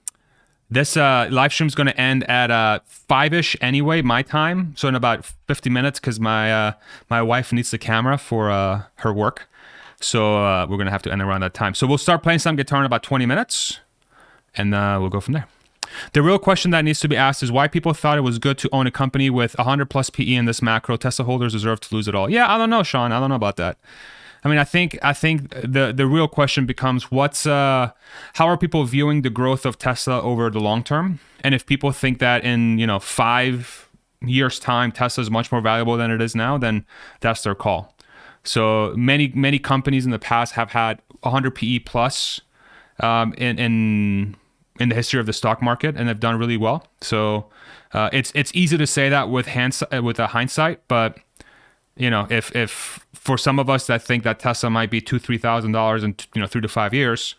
stream's going to end at 5-ish anyway, my time. So in about 50 minutes, because my wife needs the camera for her work. So we're going to have to end around that time. So we'll start playing some guitar in about 20 minutes, and we'll go from there. The real question that needs to be asked is why people thought it was good to own a company with 100 plus PE in this macro. Tesla holders deserve to lose it all. Yeah, I don't know, Sean. I don't know about that. I mean, I think the real question becomes how are people viewing the growth of Tesla over the long term? And if people think that in 5 years' time Tesla is much more valuable than it is now, then that's their call. So many companies in the past have had 100 PE plus in the history of the stock market, and they've done really well. So it's easy to say that with a hindsight, but if for some of us that think that Tesla might be $2,000-$3,000 in 3 to 5 years,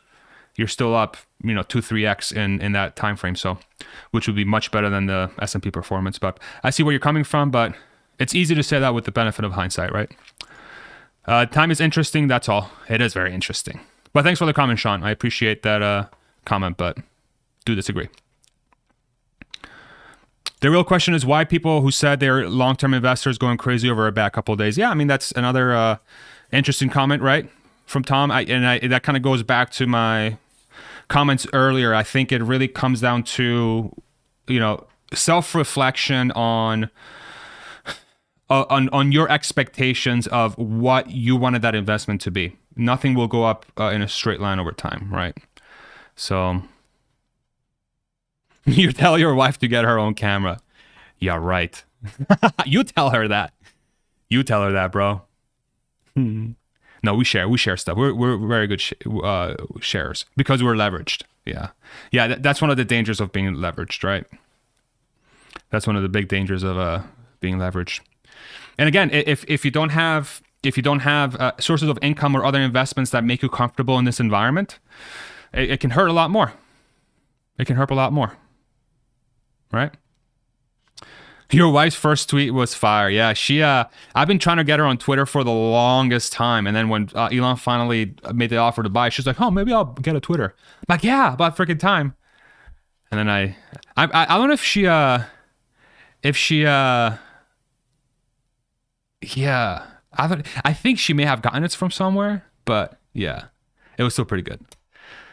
you're still up 2-3x in that time frame. So which would be much better than the S&P performance. But I see where you're coming from, but it's easy to say that with the benefit of hindsight, right? Time is interesting. That's all. It is very interesting. But thanks for the comment, Sean. I appreciate that comment, but do disagree. The real question is why people who said they're long-term investors going crazy over a bad couple of days. Yeah, I mean, that's another interesting comment, right, from Tom. That kind of goes back to my comments earlier. I think it really comes down to, self-reflection on your expectations of what you wanted that investment to be. Nothing will go up in a straight line over time, right? So you tell your wife to get her own camera. Yeah, right. You tell her that. You tell her that, bro. No, we share stuff. We're very good sharers because we're leveraged. Yeah. That's one of the dangers of being leveraged, right? That's one of the big dangers of being leveraged. And again, if you don't have sources of income or other investments that make you comfortable in this environment, it can hurt a lot more. It can hurt a lot more, right? Your wife's first tweet was fire. Yeah, I've been trying to get her on Twitter for the longest time, and then when Elon finally made the offer to buy, she's like, "Oh, maybe I'll get a Twitter." I'm like, yeah, about freaking time. And then I don't know yeah, I think she may have gotten it from somewhere, but yeah, it was still pretty good.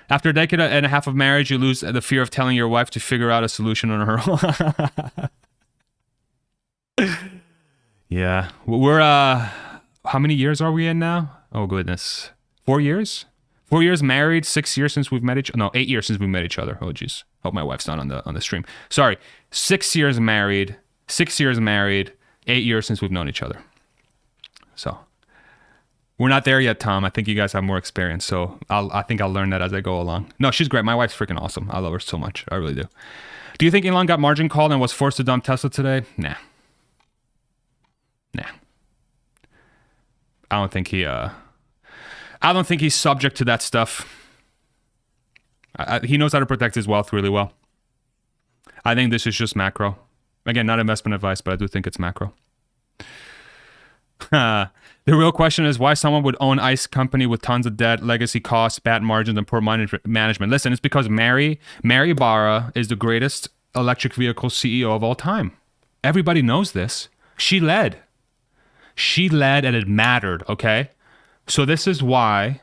After a decade and a half of marriage, you lose the fear of telling your wife to figure out a solution on her own. Yeah, we're how many years are we in now? Oh goodness, 4 years. 4 years married, 6 years since we've met 8 years since we met each other. Oh geez, hope my wife's not on the stream. Sorry, 6 years married, 8 years since we've known each other. So we're not there yet, Tom. I think you guys have more experience, so I think I'll learn that as I go along. No, she's great. My wife's freaking awesome. I love her so much. I really do. Do you think Elon got margin called and was forced to dump Tesla today? Nah. I don't think he's subject to that stuff. He knows how to protect his wealth really well. I think this is just macro. Again, not investment advice, but I do think it's macro. The real question is why someone would own ICE company with tons of debt, legacy costs, bad margins, and poor management. Listen, it's because Mary Barra is the greatest electric vehicle CEO of all time. Everybody knows this. She led and it mattered, okay? So this is why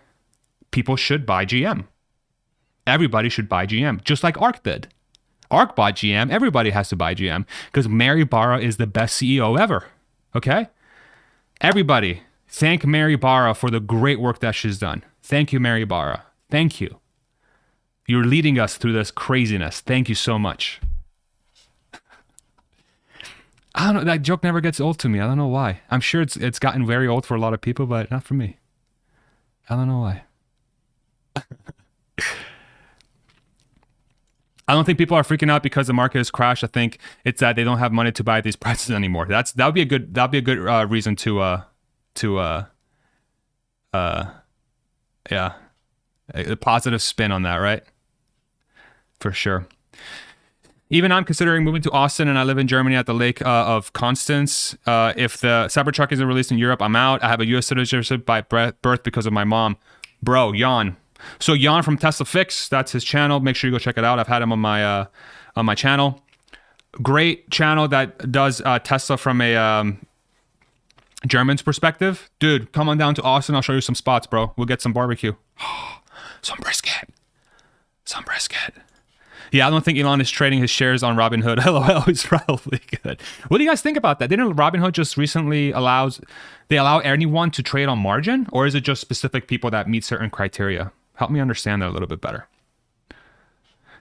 people should buy GM. Everybody should buy GM, just like ARK did. ARK bought GM. Everybody has to buy GM because Mary Barra is the best CEO ever. Okay? Everybody, thank Mary Barra for the great work that she's done. Thank you, Mary Barra. Thank you. You're leading us through this craziness. Thank you so much. I don't know. That joke never gets old to me. I don't know why. I'm sure it's gotten very old for a lot of people, but not for me. I don't know why. I don't think people are freaking out because the market has crashed. I think it's that they don't have money to buy these prices anymore. That would be a good reason to a positive spin on that, right? For sure. Even I'm considering moving to Austin, and I live in Germany at the Lake of Constance. If the Cybertruck isn't released in Europe, I'm out. I have a U.S. citizenship by birth because of my mom. Bro, Jan. So Jan from Tesla Fix, that's his channel. Make sure you go check it out. I've had him on my channel. Great channel that does Tesla from a German's perspective. Dude, come on down to Austin. I'll show you some spots, bro. We'll get some barbecue. Some brisket. Yeah, I don't think Elon is trading his shares on Robinhood. LOL, he's probably good. What do you guys think about that? Didn't Robinhood just recently allow anyone to trade on margin? Or is it just specific people that meet certain criteria? Help me understand that a little bit better.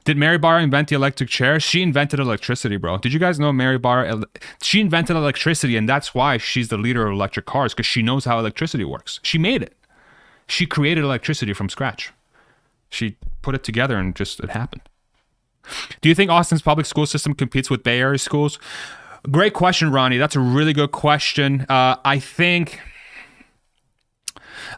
Did Mary Barra invent the electric chair? She invented electricity, bro. Did you guys know Mary Barra? She invented electricity, and that's why she's the leader of electric cars, because she knows how electricity works. She made it. She created electricity from scratch. She put it together, and it happened. Do you think Austin's public school system competes with Bay Area schools? Great question, Ronnie. That's a really good question.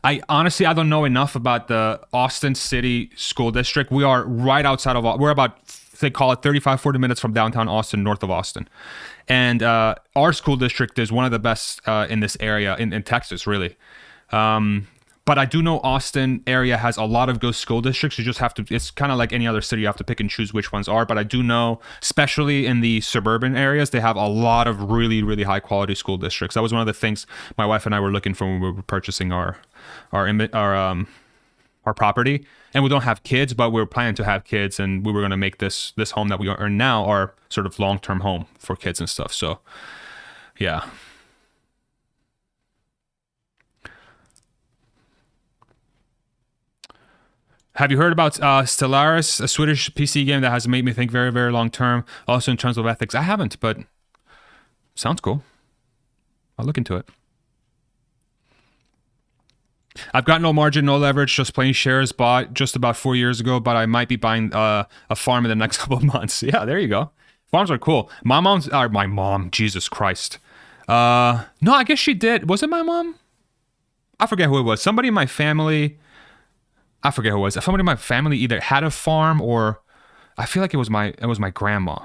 I honestly don't know enough about the Austin City School District. We are right outside of, we're about, they call it 35, 40 minutes from downtown Austin, north of Austin. And our school district is one of the best in this area, in Texas, really. But I do know Austin area has a lot of good school districts. You just have to, it's kind of like any other city, you have to pick and choose which ones are. But I do know, especially in the suburban areas, they have a lot of really, really high quality school districts. That was one of the things my wife and I were looking for when we were purchasing our property. And we don't have kids, but we were planning to have kids, and we were going to make this home that we are in now our sort of long-term home for kids and stuff. So, yeah. Have you heard about Stellaris, a Swedish PC game that has made me think very, very long term, also in terms of ethics? I haven't, but sounds cool. I'll look into it. I've got no margin, no leverage, just plain shares bought just about 4 years ago, but I might be buying a farm in the next couple of months. Yeah, there you go. Farms are cool. My mom, Jesus Christ. No, I guess she did. Was it my mom? I forget who it was. Somebody in my family... I forget who it was. Somebody in my family either had a farm, or I feel like it was my grandma.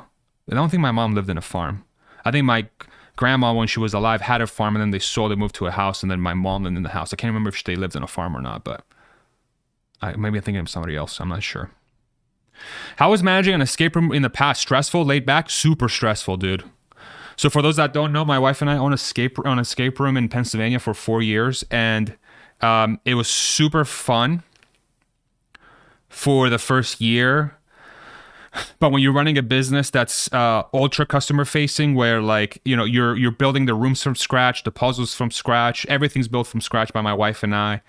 I don't think my mom lived in a farm. I think my grandma, when she was alive, had a farm, and then they sold it, moved to a house, and then my mom lived in the house. I can't remember if they lived in a farm or not, but maybe I'm thinking of somebody else. I'm not sure. How was managing an escape room in the past? Stressful, laid back? Super stressful, dude. So for those that don't know, my wife and I own an escape room in Pennsylvania for 4 years, and it was super fun for the first year. But when you're running a business that's ultra customer facing, where you're building the rooms from scratch, the puzzles from scratch, everything's built from scratch by my wife and I.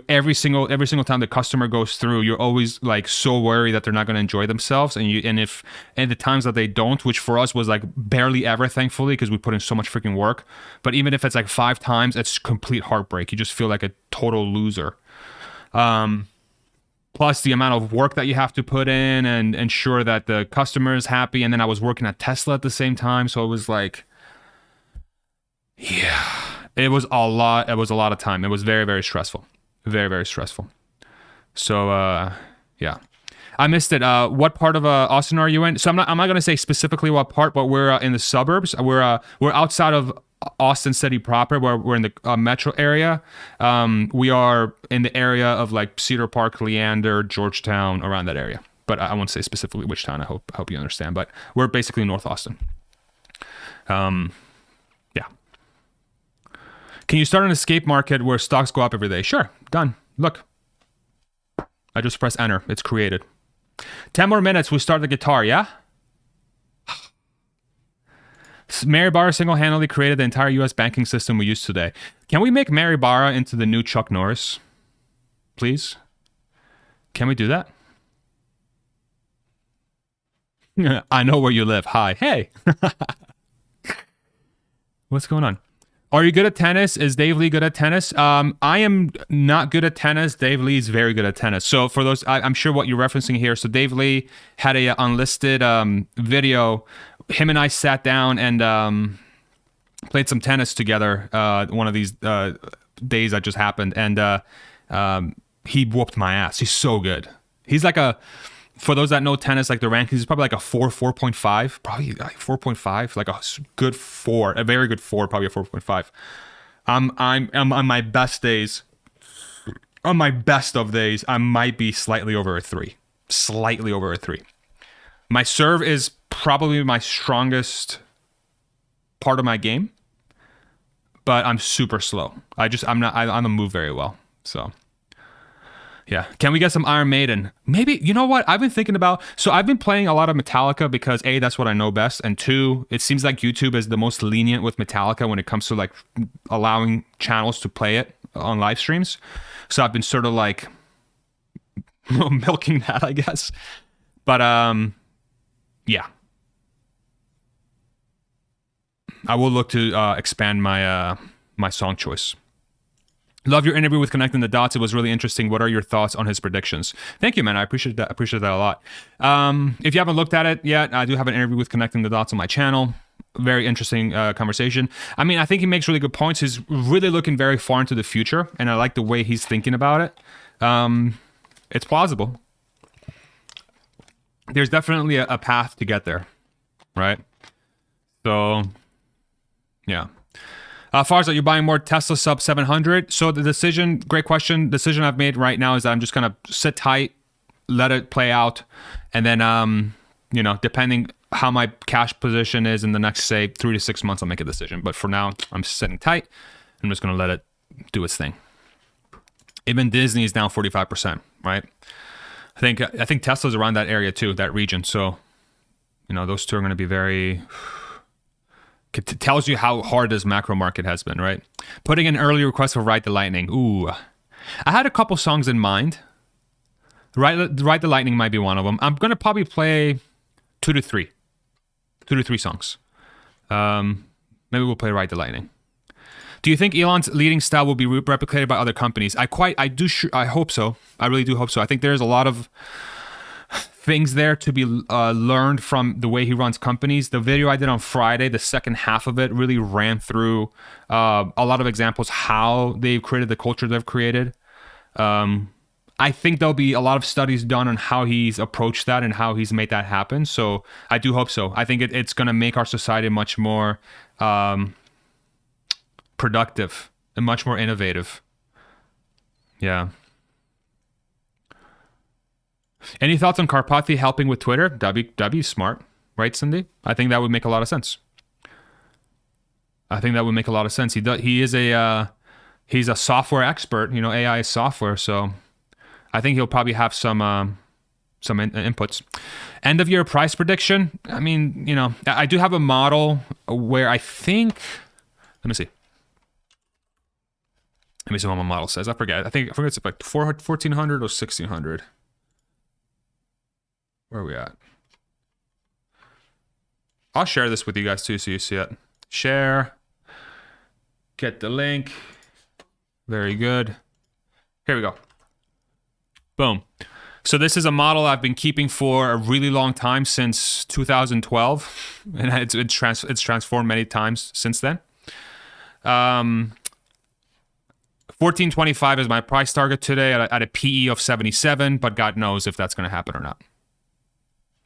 Every single time the customer goes through, you're always so worried that they're not going to enjoy themselves, and the times that they don't, which for us was barely ever, thankfully, because we put in so much freaking work. But even if it's 5 times, it's complete heartbreak. You just feel like a total loser. Plus the amount of work that you have to put in and ensure that the customer is happy. And then I was working at Tesla at the same time. So it was it was a lot. It was a lot of time. It was very, very stressful. Very, very stressful. So, yeah. I missed it. What part of Austin are you in? So I'm not going to say specifically what part, but we're in the suburbs. We're outside of Austin City proper, where we're in the metro area. We are in the area of Cedar Park, Leander, Georgetown, around that area. But I won't say specifically which town. I hope you understand. But we're basically North Austin. Yeah. Can you start an escape market where stocks go up every day? Sure, done. Look, I just press enter. It's created. 10 more minutes, we start the guitar, yeah? Mary Barra single-handedly created the entire U.S. banking system we use today. Can we make Mary Barra into the new Chuck Norris? Please? Can we do that? I know where you live. Hi. Hey. What's going on? Are you good at tennis? Is Dave Lee good at tennis? I am not good at tennis. Dave Lee is very good at tennis. So for those, I'm sure what you're referencing here. So Dave Lee had a unlisted video. Him and I sat down and played some tennis together one of these days that just happened. And he whooped my ass. He's so good. He's like for those that know tennis, like the rankings, he's probably like a 4.5, probably like 4.5, like a good 4, a very good 4, probably a 4.5. I'm on my best days. On my best of days, I might be slightly over a 3. Slightly over a 3. My serve is probably my strongest part of my game, but I'm super slow. I don't move very well. So yeah. Can we get some Iron Maiden? Maybe, you know what? I've been thinking about, so I've been playing a lot of Metallica because A, that's what I know best. And 2, it seems like YouTube is the most lenient with Metallica when it comes to like allowing channels to play it on live streams. So I've been sort of like milking that, I guess. But yeah. I will look to expand my my song choice. Love your interview with Connecting the Dots. It was really interesting. What are your thoughts on his predictions? Thank you, man. I appreciate that. Appreciate that a lot. If you haven't looked at it yet, I do have an interview with Connecting the Dots on my channel. Very interesting conversation. I mean, I think he makes really good points. He's really looking very far into the future, and I like the way he's thinking about it. It's plausible. There's definitely a path to get there, right? So, yeah. Farzad, you're buying more Tesla sub 700. So the decision, great question. Decision I've made right now is that I'm just gonna sit tight, let it play out, and then you know, depending how my cash position is in the next, say, 3 to 6 months, I'll make a decision. But for now, I'm sitting tight. I'm just gonna let it do its thing. Even Disney is down 45%, right? I think Tesla's around that area too, that region. So, you know, those two are gonna be very. It tells you how hard this macro market has been, right? Putting an early request for Ride the Lightning. Ooh. I had a couple songs in mind. Ride the Lightning might be one of them. I'm going to probably play 2 to 3. 2 to 3 songs. Maybe we'll play Ride the Lightning. Do you think Elon's leading style will be replicated by other companies? I hope so. I really do hope so. I think there's a lot of things there to be learned from the way he runs companies. The video I did on Friday, the second half of it, really ran through a lot of examples how they've created the culture they've created. I think there'll be a lot of studies done on how he's approached that and how he's made that happen. So I do hope so. I think it's going to make our society much more productive and much more innovative. Yeah. Any thoughts on Karpathy helping with Twitter? That'd be smart, right, Cindy? I think that would make a lot of sense. He's a software expert. You know, AI is software, so I think he'll probably have some inputs. End of year price prediction. I mean, you know, I do have a model where I think. Let me see what my model says. I forget it's like 1400 or 1600. Where are we at? I'll share this with you guys too so you see it. Share. Get the link. Very good. Here we go. Boom. So this is a model I've been keeping for a really long time, since 2012. And it's transformed many times since then. 1425 is my price target today at a PE of 77, but God knows if that's going to happen or not.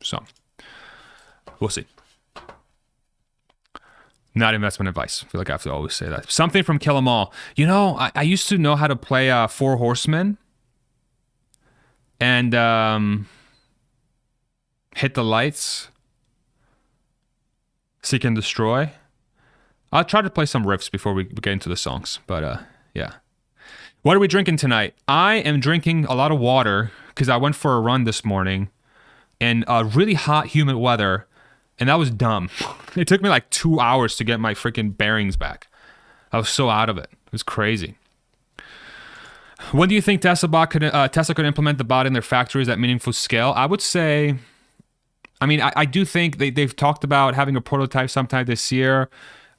So, we'll see. Not investment advice. I feel like I have to always say that. Something from Kill 'Em All. You know, I used to know how to play Four Horsemen and Hit the Lights, Seek and Destroy. I'll try to play some riffs before we get into the songs. But yeah. What are we drinking tonight? I am drinking a lot of water because I went for a run this morning in really hot, humid weather, and that was dumb. It took me like 2 hours to get my freaking bearings back. I was so out of it. It was crazy. When do you think Tesla could implement the bot in their factories at meaningful scale? I would say, I do think they've talked about having a prototype sometime this year.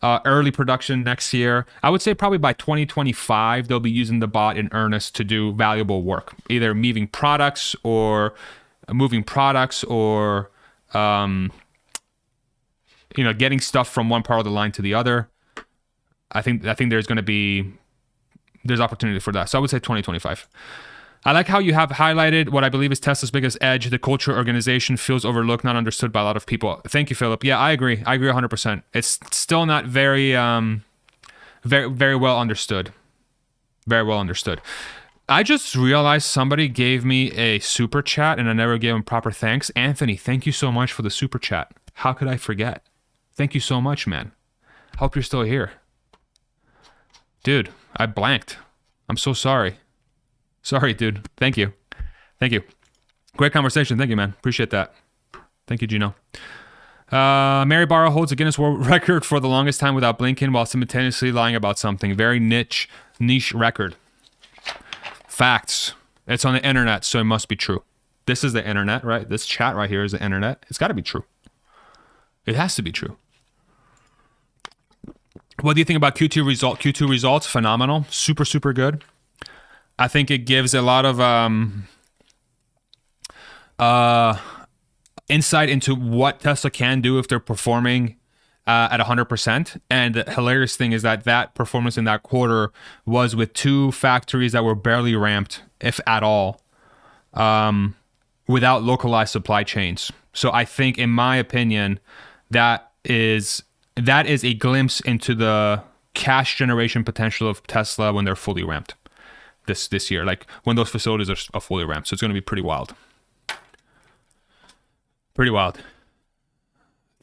Early production next year. I would say probably by 2025, they'll be using the bot in earnest to do valuable work, either moving products or getting stuff from one part of the line to the other. I think there's opportunity for that. So I would say 2025. I like how you have highlighted what I believe is Tesla's biggest edge. The culture organization feels overlooked, not understood by a lot of people. Thank you, Philip. Yeah, I agree 100%. It's still not very well understood. Very well understood. I just realized somebody gave me a super chat and I never gave him proper thanks. Anthony, thank you so much for the super chat. How could I forget? Thank you so much, man. Hope you're still here. Dude, I blanked. I'm so sorry. Sorry, dude. Thank you. Great conversation. Thank you, man. Appreciate that. Thank you, Gino. Mary Barra holds a Guinness World Record for the longest time without blinking while simultaneously lying about something. Very niche record. Facts. It's on the internet, so it must be true. This is the internet, right? This chat right here is the internet. It's got to be true. It has to be true. What do you think about Q2 results? Phenomenal. Super, super good. I think it gives a lot of insight into what Tesla can do if they're performing at 100%. And the hilarious thing is that performance in that quarter was with 2 factories that were barely ramped, if at all, without localized supply chains. So I think, in my opinion, that is a glimpse into the cash generation potential of Tesla when they're fully ramped. This year, like when those facilities are fully ramped. So it's going to be pretty wild.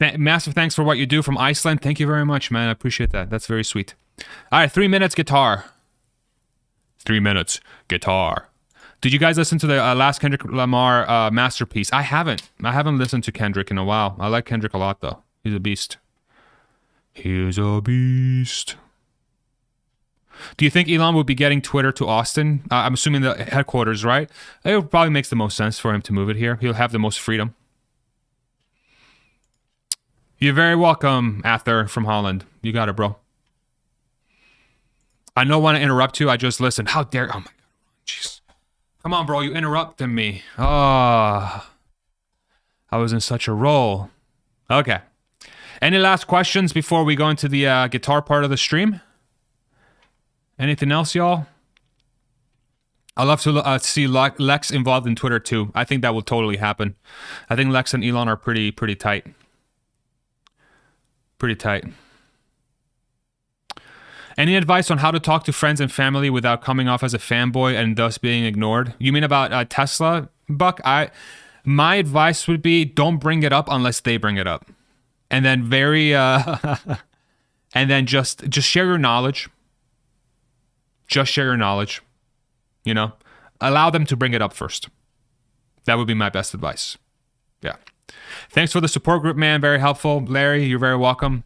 Massive thanks for what you do from Iceland. Thank you very much, man. I appreciate that. That's very sweet. All right, 3 minutes guitar. 3 minutes guitar. Did you guys listen to the last Kendrick Lamar masterpiece? I haven't listened to Kendrick in a while. I like Kendrick a lot, though. He's a beast. Do you think Elon would be getting Twitter to Austin? I'm assuming the headquarters, right? It probably makes the most sense for him to move it here. He'll have the most freedom. You're very welcome, Arthur from Holland. You got it, bro. I don't want to interrupt you. I just listened. How dare... Oh, my God. Jeez. Come on, bro. You interrupted me. Oh, I was in such a roll. Okay. Any last questions before we go into the guitar part of the stream? Anything else, y'all? I'd love to see Lex involved in Twitter, too. I think that will totally happen. I think Lex and Elon are pretty tight. Pretty tight. Any advice on how to talk to friends and family without coming off as a fanboy and thus being ignored? You mean about Tesla, Buck? My advice would be don't bring it up unless they bring it up. And then just share your knowledge. Just share your knowledge, allow them to bring it up first. That would be my best advice. Yeah. Thanks for the support group, man. Very helpful. Larry, you're very welcome.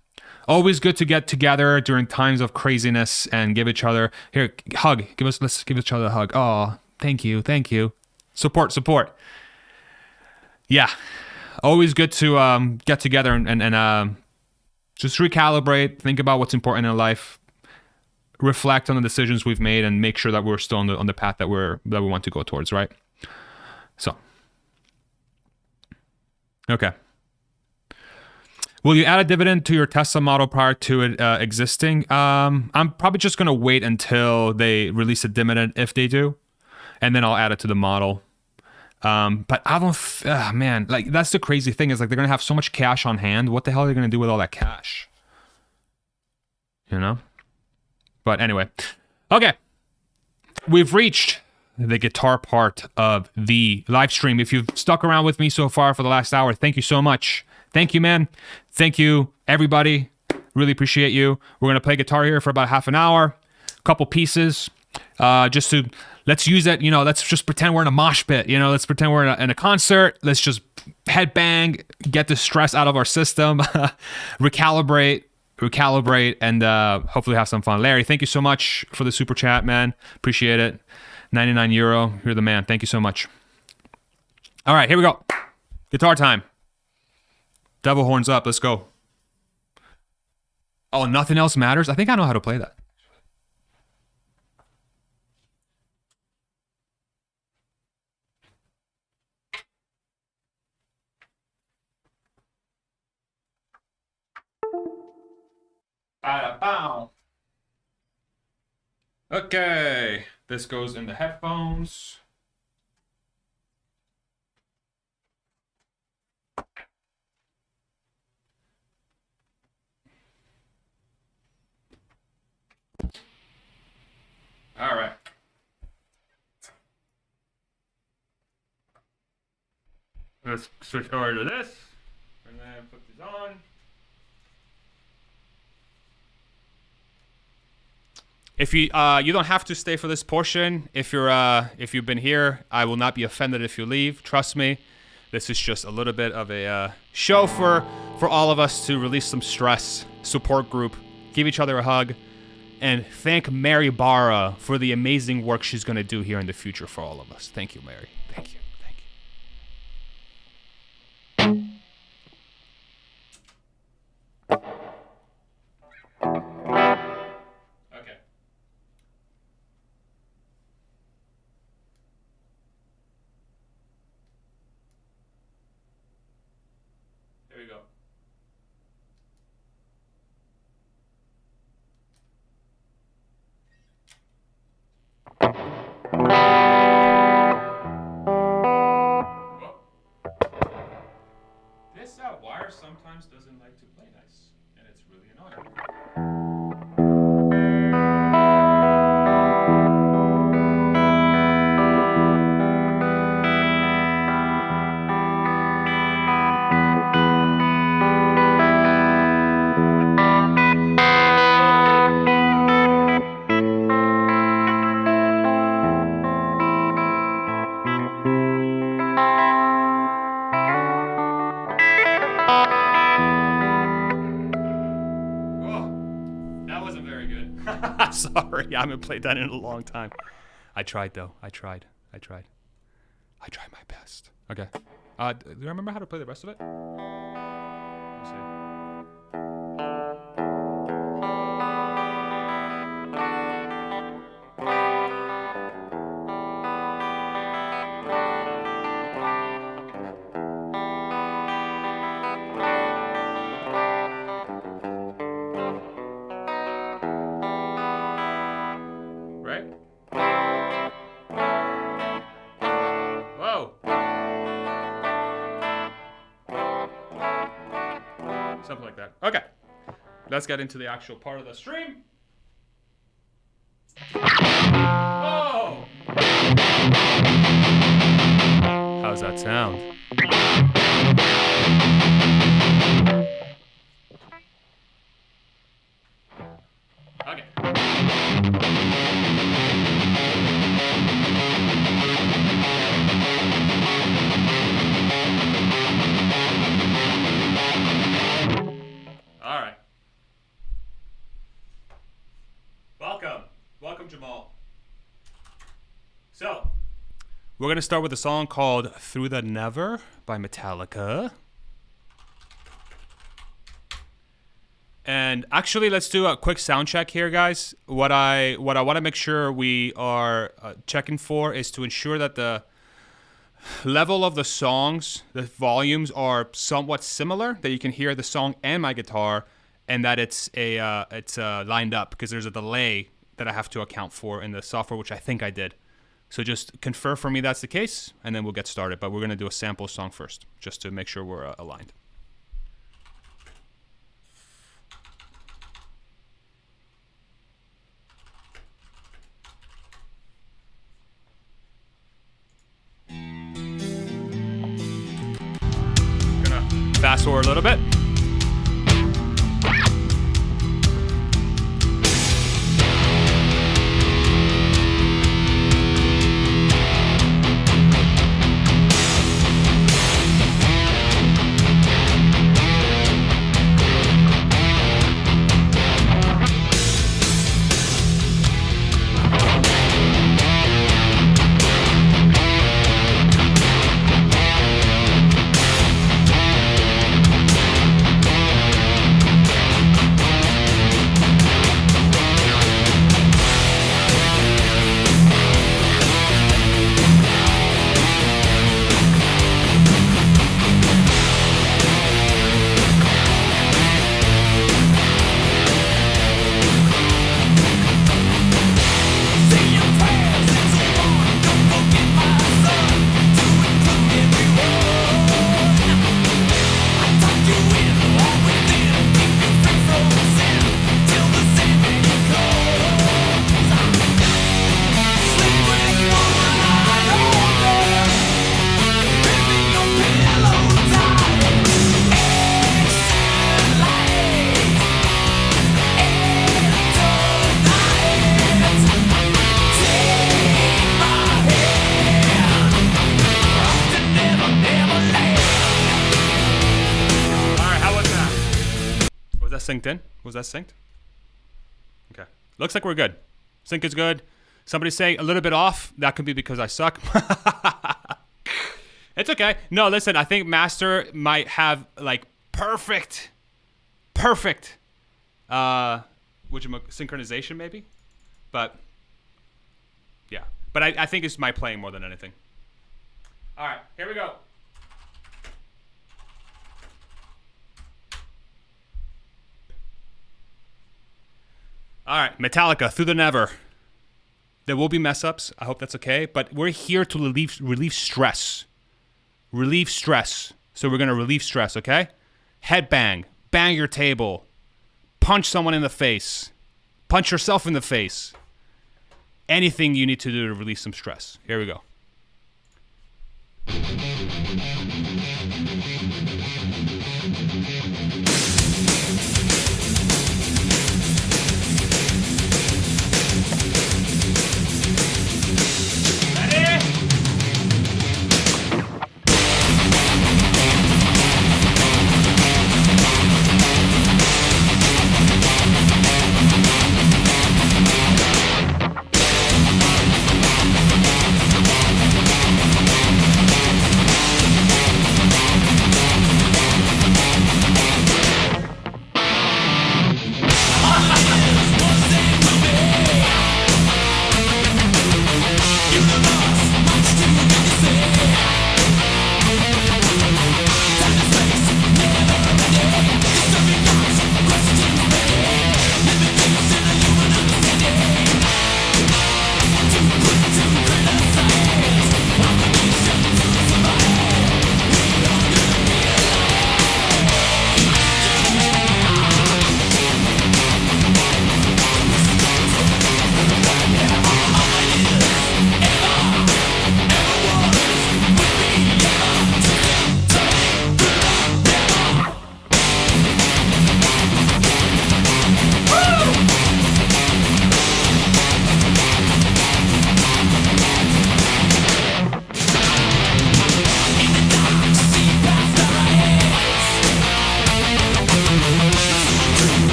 Always good to get together during times of craziness and give each other, here, hug. Let's give each other a hug. Oh, thank you. Support. Yeah. Always good to get together and just recalibrate, think about what's important in life. Reflect on the decisions we've made and make sure that we're still on the path that we want to go towards, right? So, okay. Will you add a dividend to your Tesla model prior to it existing? I'm probably just going to wait until they release a dividend, if they do, and then I'll add it to the model. But I don't, man, like that's the crazy thing is like they're going to have so much cash on hand. What the hell are they going to do with all that cash? But anyway, okay. We've reached the guitar part of the live stream. If you've stuck around with me so far for the last hour, thank you so much. Thank you, man. Thank you, everybody. Really appreciate you. We're going to play guitar here for about half an hour, couple pieces, let's use it, let's just pretend we're in a mosh pit, let's pretend we're in a concert. Let's just headbang, get the stress out of our system, recalibrate, and hopefully have some fun. Larry, thank you so much for the super chat, man. Appreciate it. €99. You're the man. Thank you so much. All right, here we go. Guitar time. Devil horns up. Let's go. Oh, nothing else matters? I think I know how to play that. Okay, this goes in the headphones. All right. Let's switch over to this, and then put this on. If you don't have to stay for this portion. If you've been here, I will not be offended if you leave. Trust me, this is just a little bit of a show for all of us to release some stress. Support group, give each other a hug, and thank Mary Barra for the amazing work she's going to do here in the future for all of us. Thank you, Mary. Thank you. This wire sometimes doesn't like to play nice, and it's really annoying. Sorry, I haven't played that in a long time. I tried though. I tried my best. Okay. Do you remember how to play the rest of it? Let's see. Something like that. Okay. Let's get into the actual part of the stream. Oh! How's that sound? Okay. All right. Welcome, Jamal. So, we're going to start with a song called Through the Never by Metallica. And actually, let's do a quick sound check here, guys. What I want to make sure we are checking for is to ensure that the level of the songs, the volumes are somewhat similar, that you can hear the song and my guitar, and that it's lined up, because there's a delay that I have to account for in the software, which I think I did. So just confirm for me that's the case, and then we'll get started. But we're going to do a sample song first, just to make sure we're aligned. Gonna fast forward a little bit. synced in? Was that synced? Okay. Looks like we're good. Sync is good. Somebody say a little bit off. That could be because I suck. It's okay. No, listen, I think Master might have like perfect synchronization maybe. But yeah. But I think it's my playing more than anything. All right, here we go. All right, Metallica, Through the Never. There will be mess ups. I hope that's okay. But we're here to relieve stress. Relieve stress. So we're going to relieve stress, okay? Headbang. Bang your table. Punch someone in the face. Punch yourself in the face. Anything you need to do to release some stress. Here we go.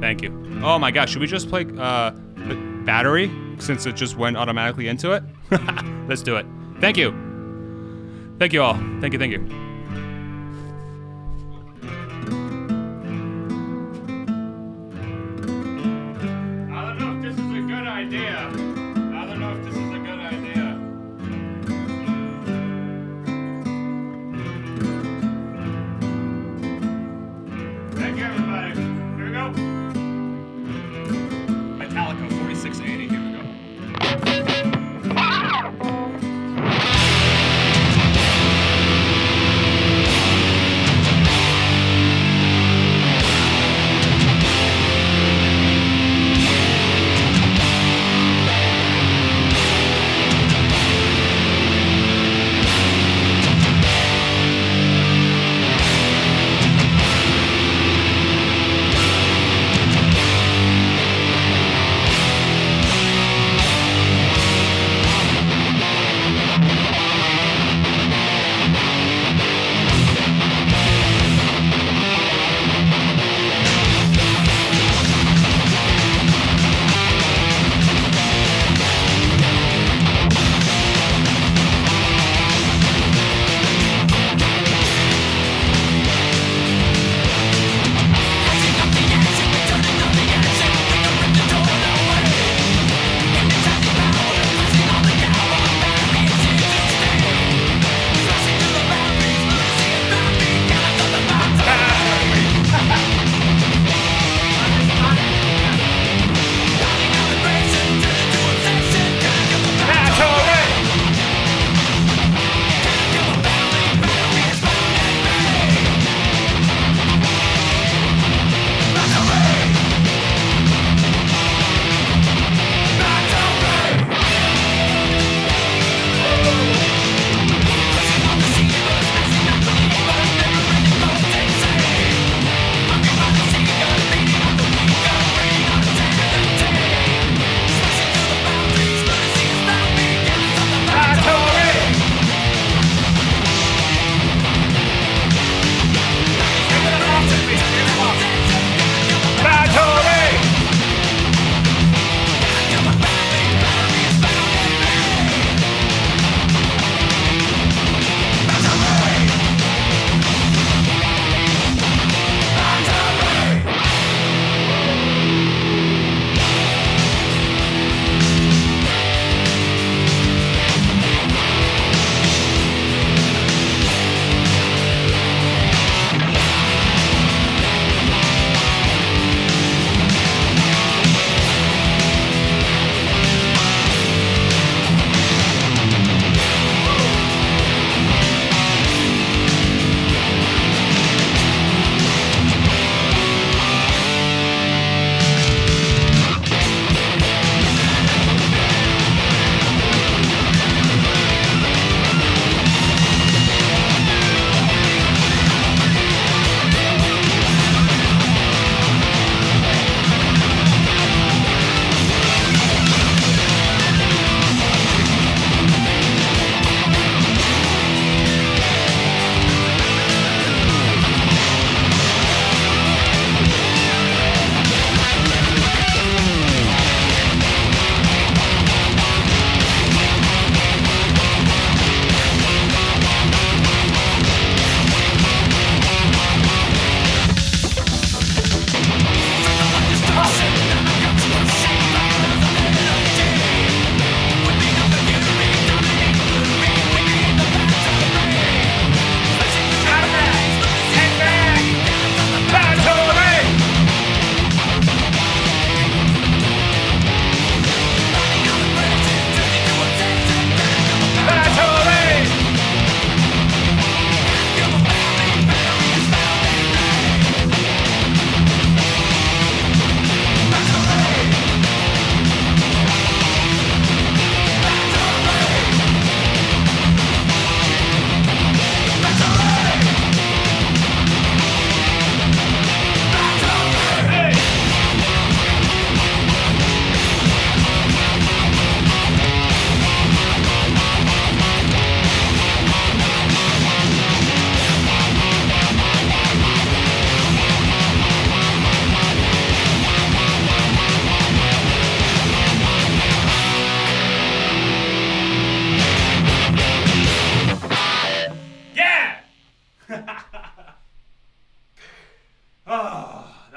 Thank you. Oh my gosh, should we just play battery since it just went automatically into it? Let's do it. Thank you. Thank you all. Thank you, thank you. I don't know if this is a good idea. I don't know if this is a good idea. Thank you, everybody. Here we go. Metallica 4680. Here we go.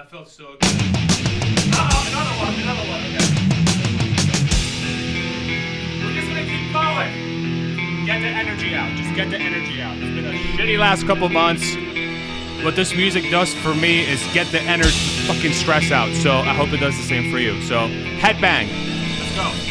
That felt so good. Uh-oh, another one, okay. We're just gonna keep going. Get the energy out, just get the energy out. It's been a shitty last couple months. What this music does for me is get the energy, fucking stress out. So I hope it does the same for you. So headbang, let's go.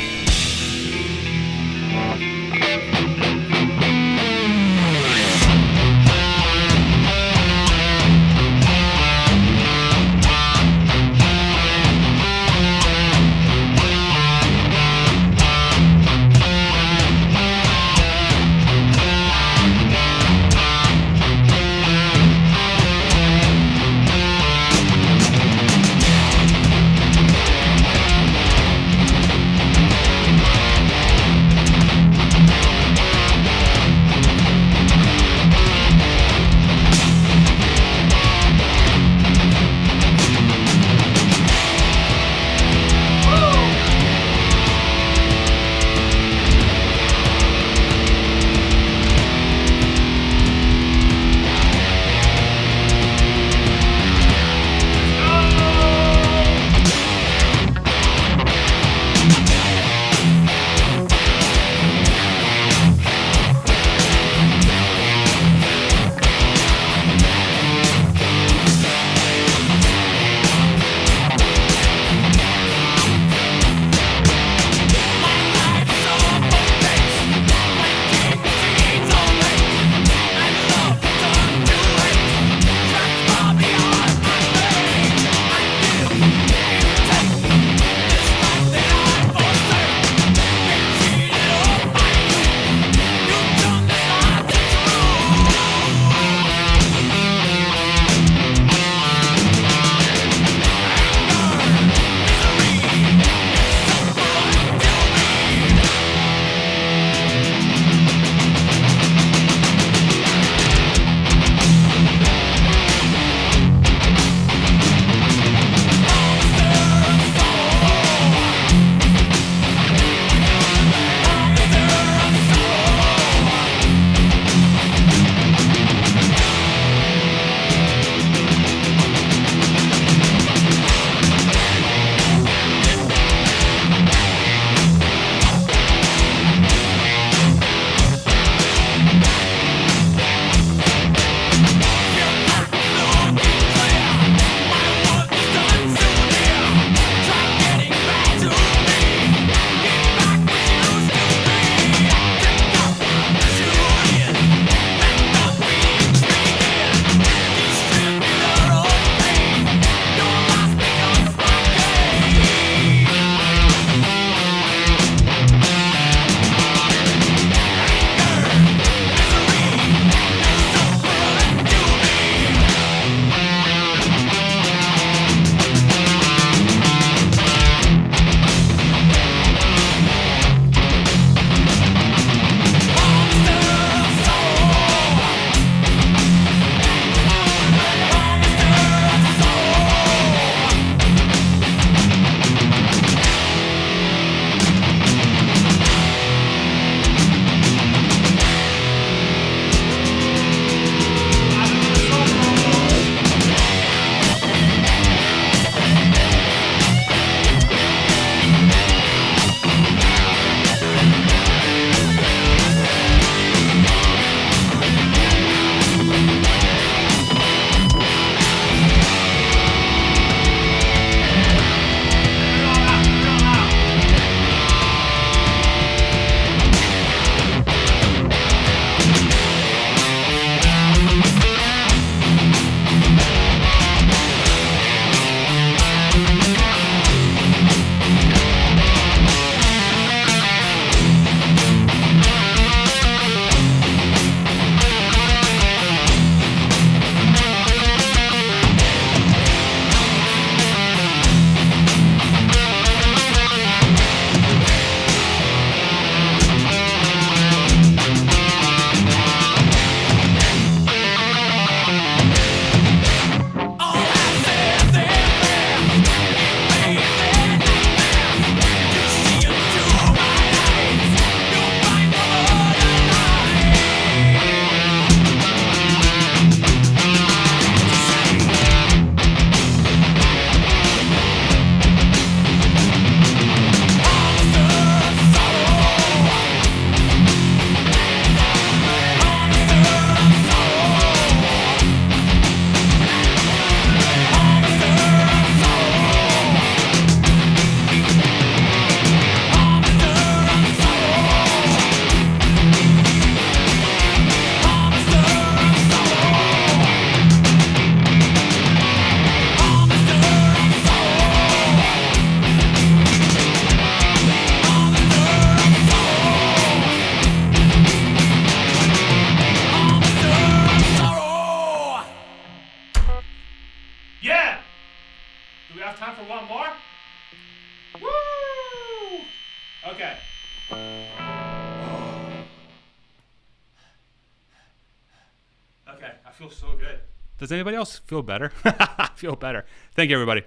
for one more? Woo! Okay. Okay, I feel so good. Does anybody else feel better? I feel better. Thank you, everybody.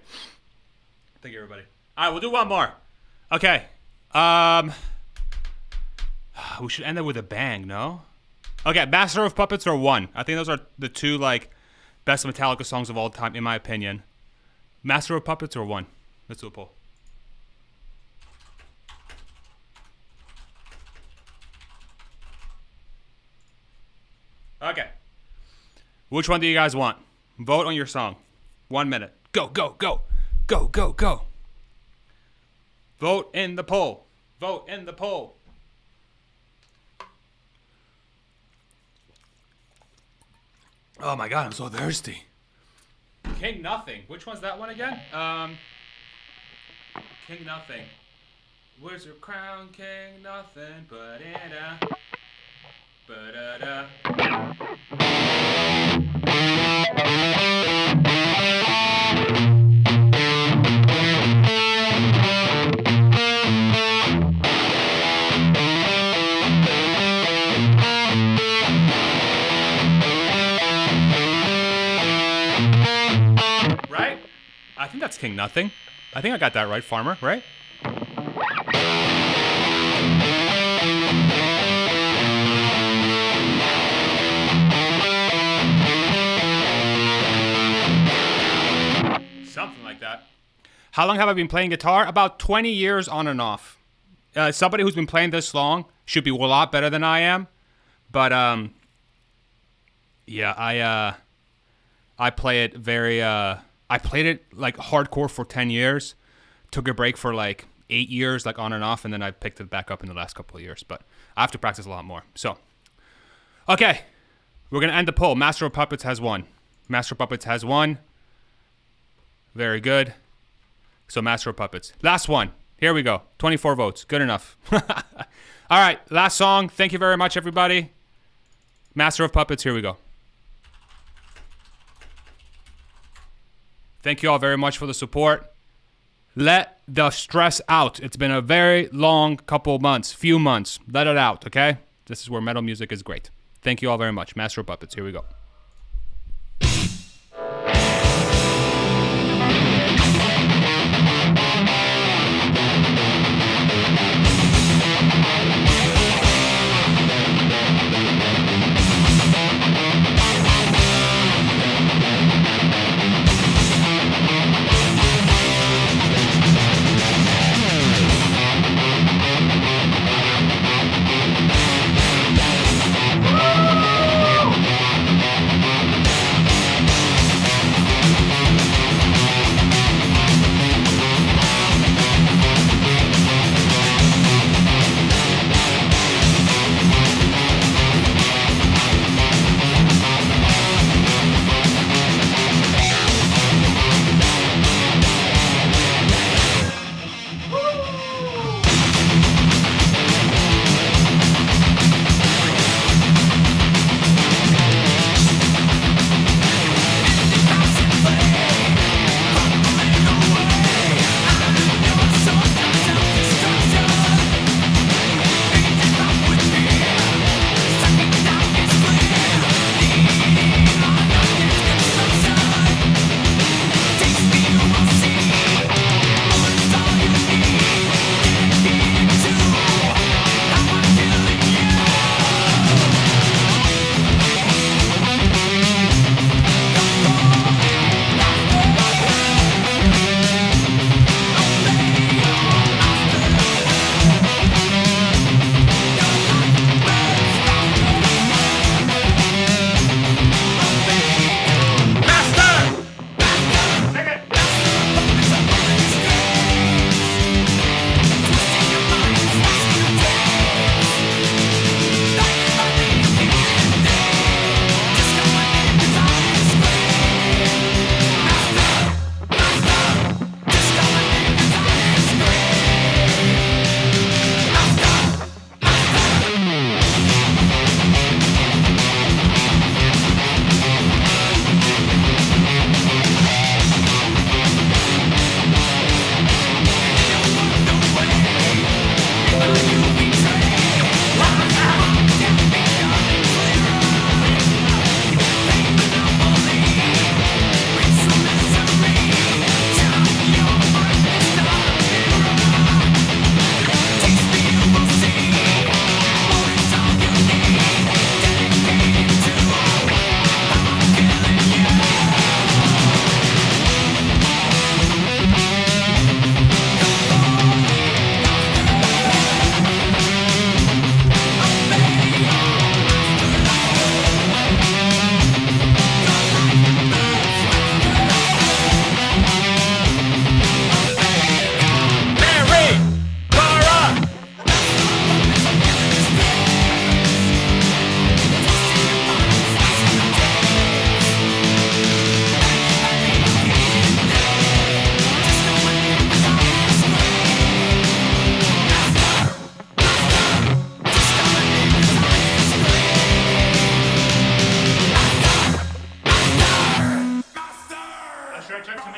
Thank you, everybody. All right, we'll do one more. Okay. We should end it with a bang, no? Okay, Master of Puppets or One. I think those are the two, like, best Metallica songs of all time, in my opinion. Master of Puppets or One? Let's do a poll. Okay. Which one do you guys want? Vote on your song. 1 minute. Go, go, go. Go, go, go. Vote in the poll. Vote in the poll. Oh my God, I'm so thirsty. King Nothing. Which one's that one again? King Nothing. Where's your crown, King Nothing? Ba-da-da. Ba-da-da. Right? I think that's King Nothing. I think I got that right, Farmer, right? Something like that. How long have I been playing guitar? About 20 years on and off. Somebody who's been playing this long should be a lot better than I am. But, yeah, I play it very, I played it like hardcore for 10 years. Took a break for like 8 years, like on and off. And then I picked it back up in the last couple of years. But I have to practice a lot more. So, okay. We're going to end the poll. Master of Puppets has won. Master of Puppets has won. Very good. So Master of Puppets. Last one. Here we go. 24 votes. Good enough. All right. Last song. Thank you very much, everybody. Master of Puppets. Here we go. Thank you all very much for the support. Let the stress out. It's been a very long few months. Let it out, okay? This is where metal music is great. Thank you all very much. Master of Puppets. Here we go.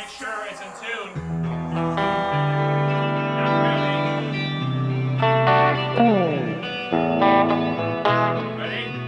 make sure it's in tune. Not really. Ready?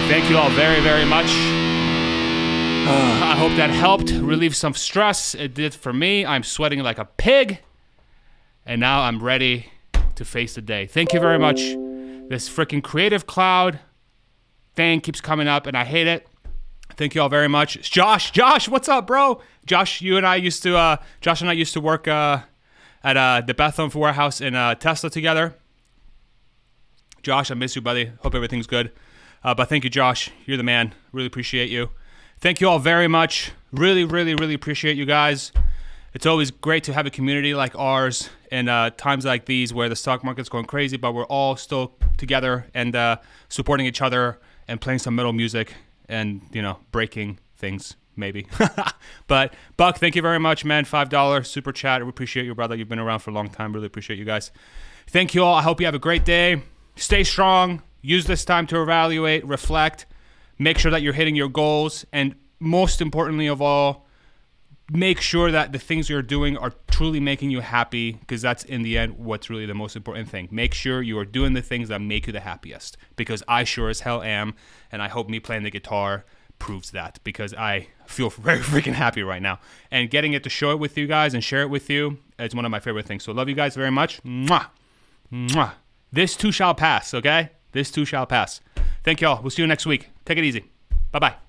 Thank you all very, very much. I hope that helped relieve some stress. It did for me. I'm sweating like a pig. And now I'm ready to face the day. Thank you very much. This freaking Creative Cloud thing keeps coming up and I hate it. Thank you all very much. Josh, what's up, bro? Josh, Josh and I used to work at the Bethlehem warehouse in Tesla together. Josh, I miss you, buddy. Hope everything's good. But thank you, Josh. You're the man. Really appreciate you. Thank you all very much. Really, really, really appreciate you guys. It's always great to have a community like ours in times like these where the stock market's going crazy, but we're all still together and supporting each other and playing some metal music and, breaking things, maybe. But, Buck, thank you very much, man. $5 super chat. We appreciate you, brother. You've been around for a long time. Really appreciate you guys. Thank you all. I hope you have a great day. Stay strong. Use this time to evaluate, reflect, make sure that you're hitting your goals, and most importantly of all, make sure that the things you're doing are truly making you happy, because that's in the end what's really the most important thing. Make sure you are doing the things that make you the happiest, because I sure as hell am, and I hope me playing the guitar proves that, because I feel very freaking happy right now. And getting it to show it with you guys and share it with you is one of my favorite things. So love you guys very much. Mwah. Mwah. This too shall pass, okay? This too shall pass. Thank you all. We'll see you next week. Take it easy. Bye-bye.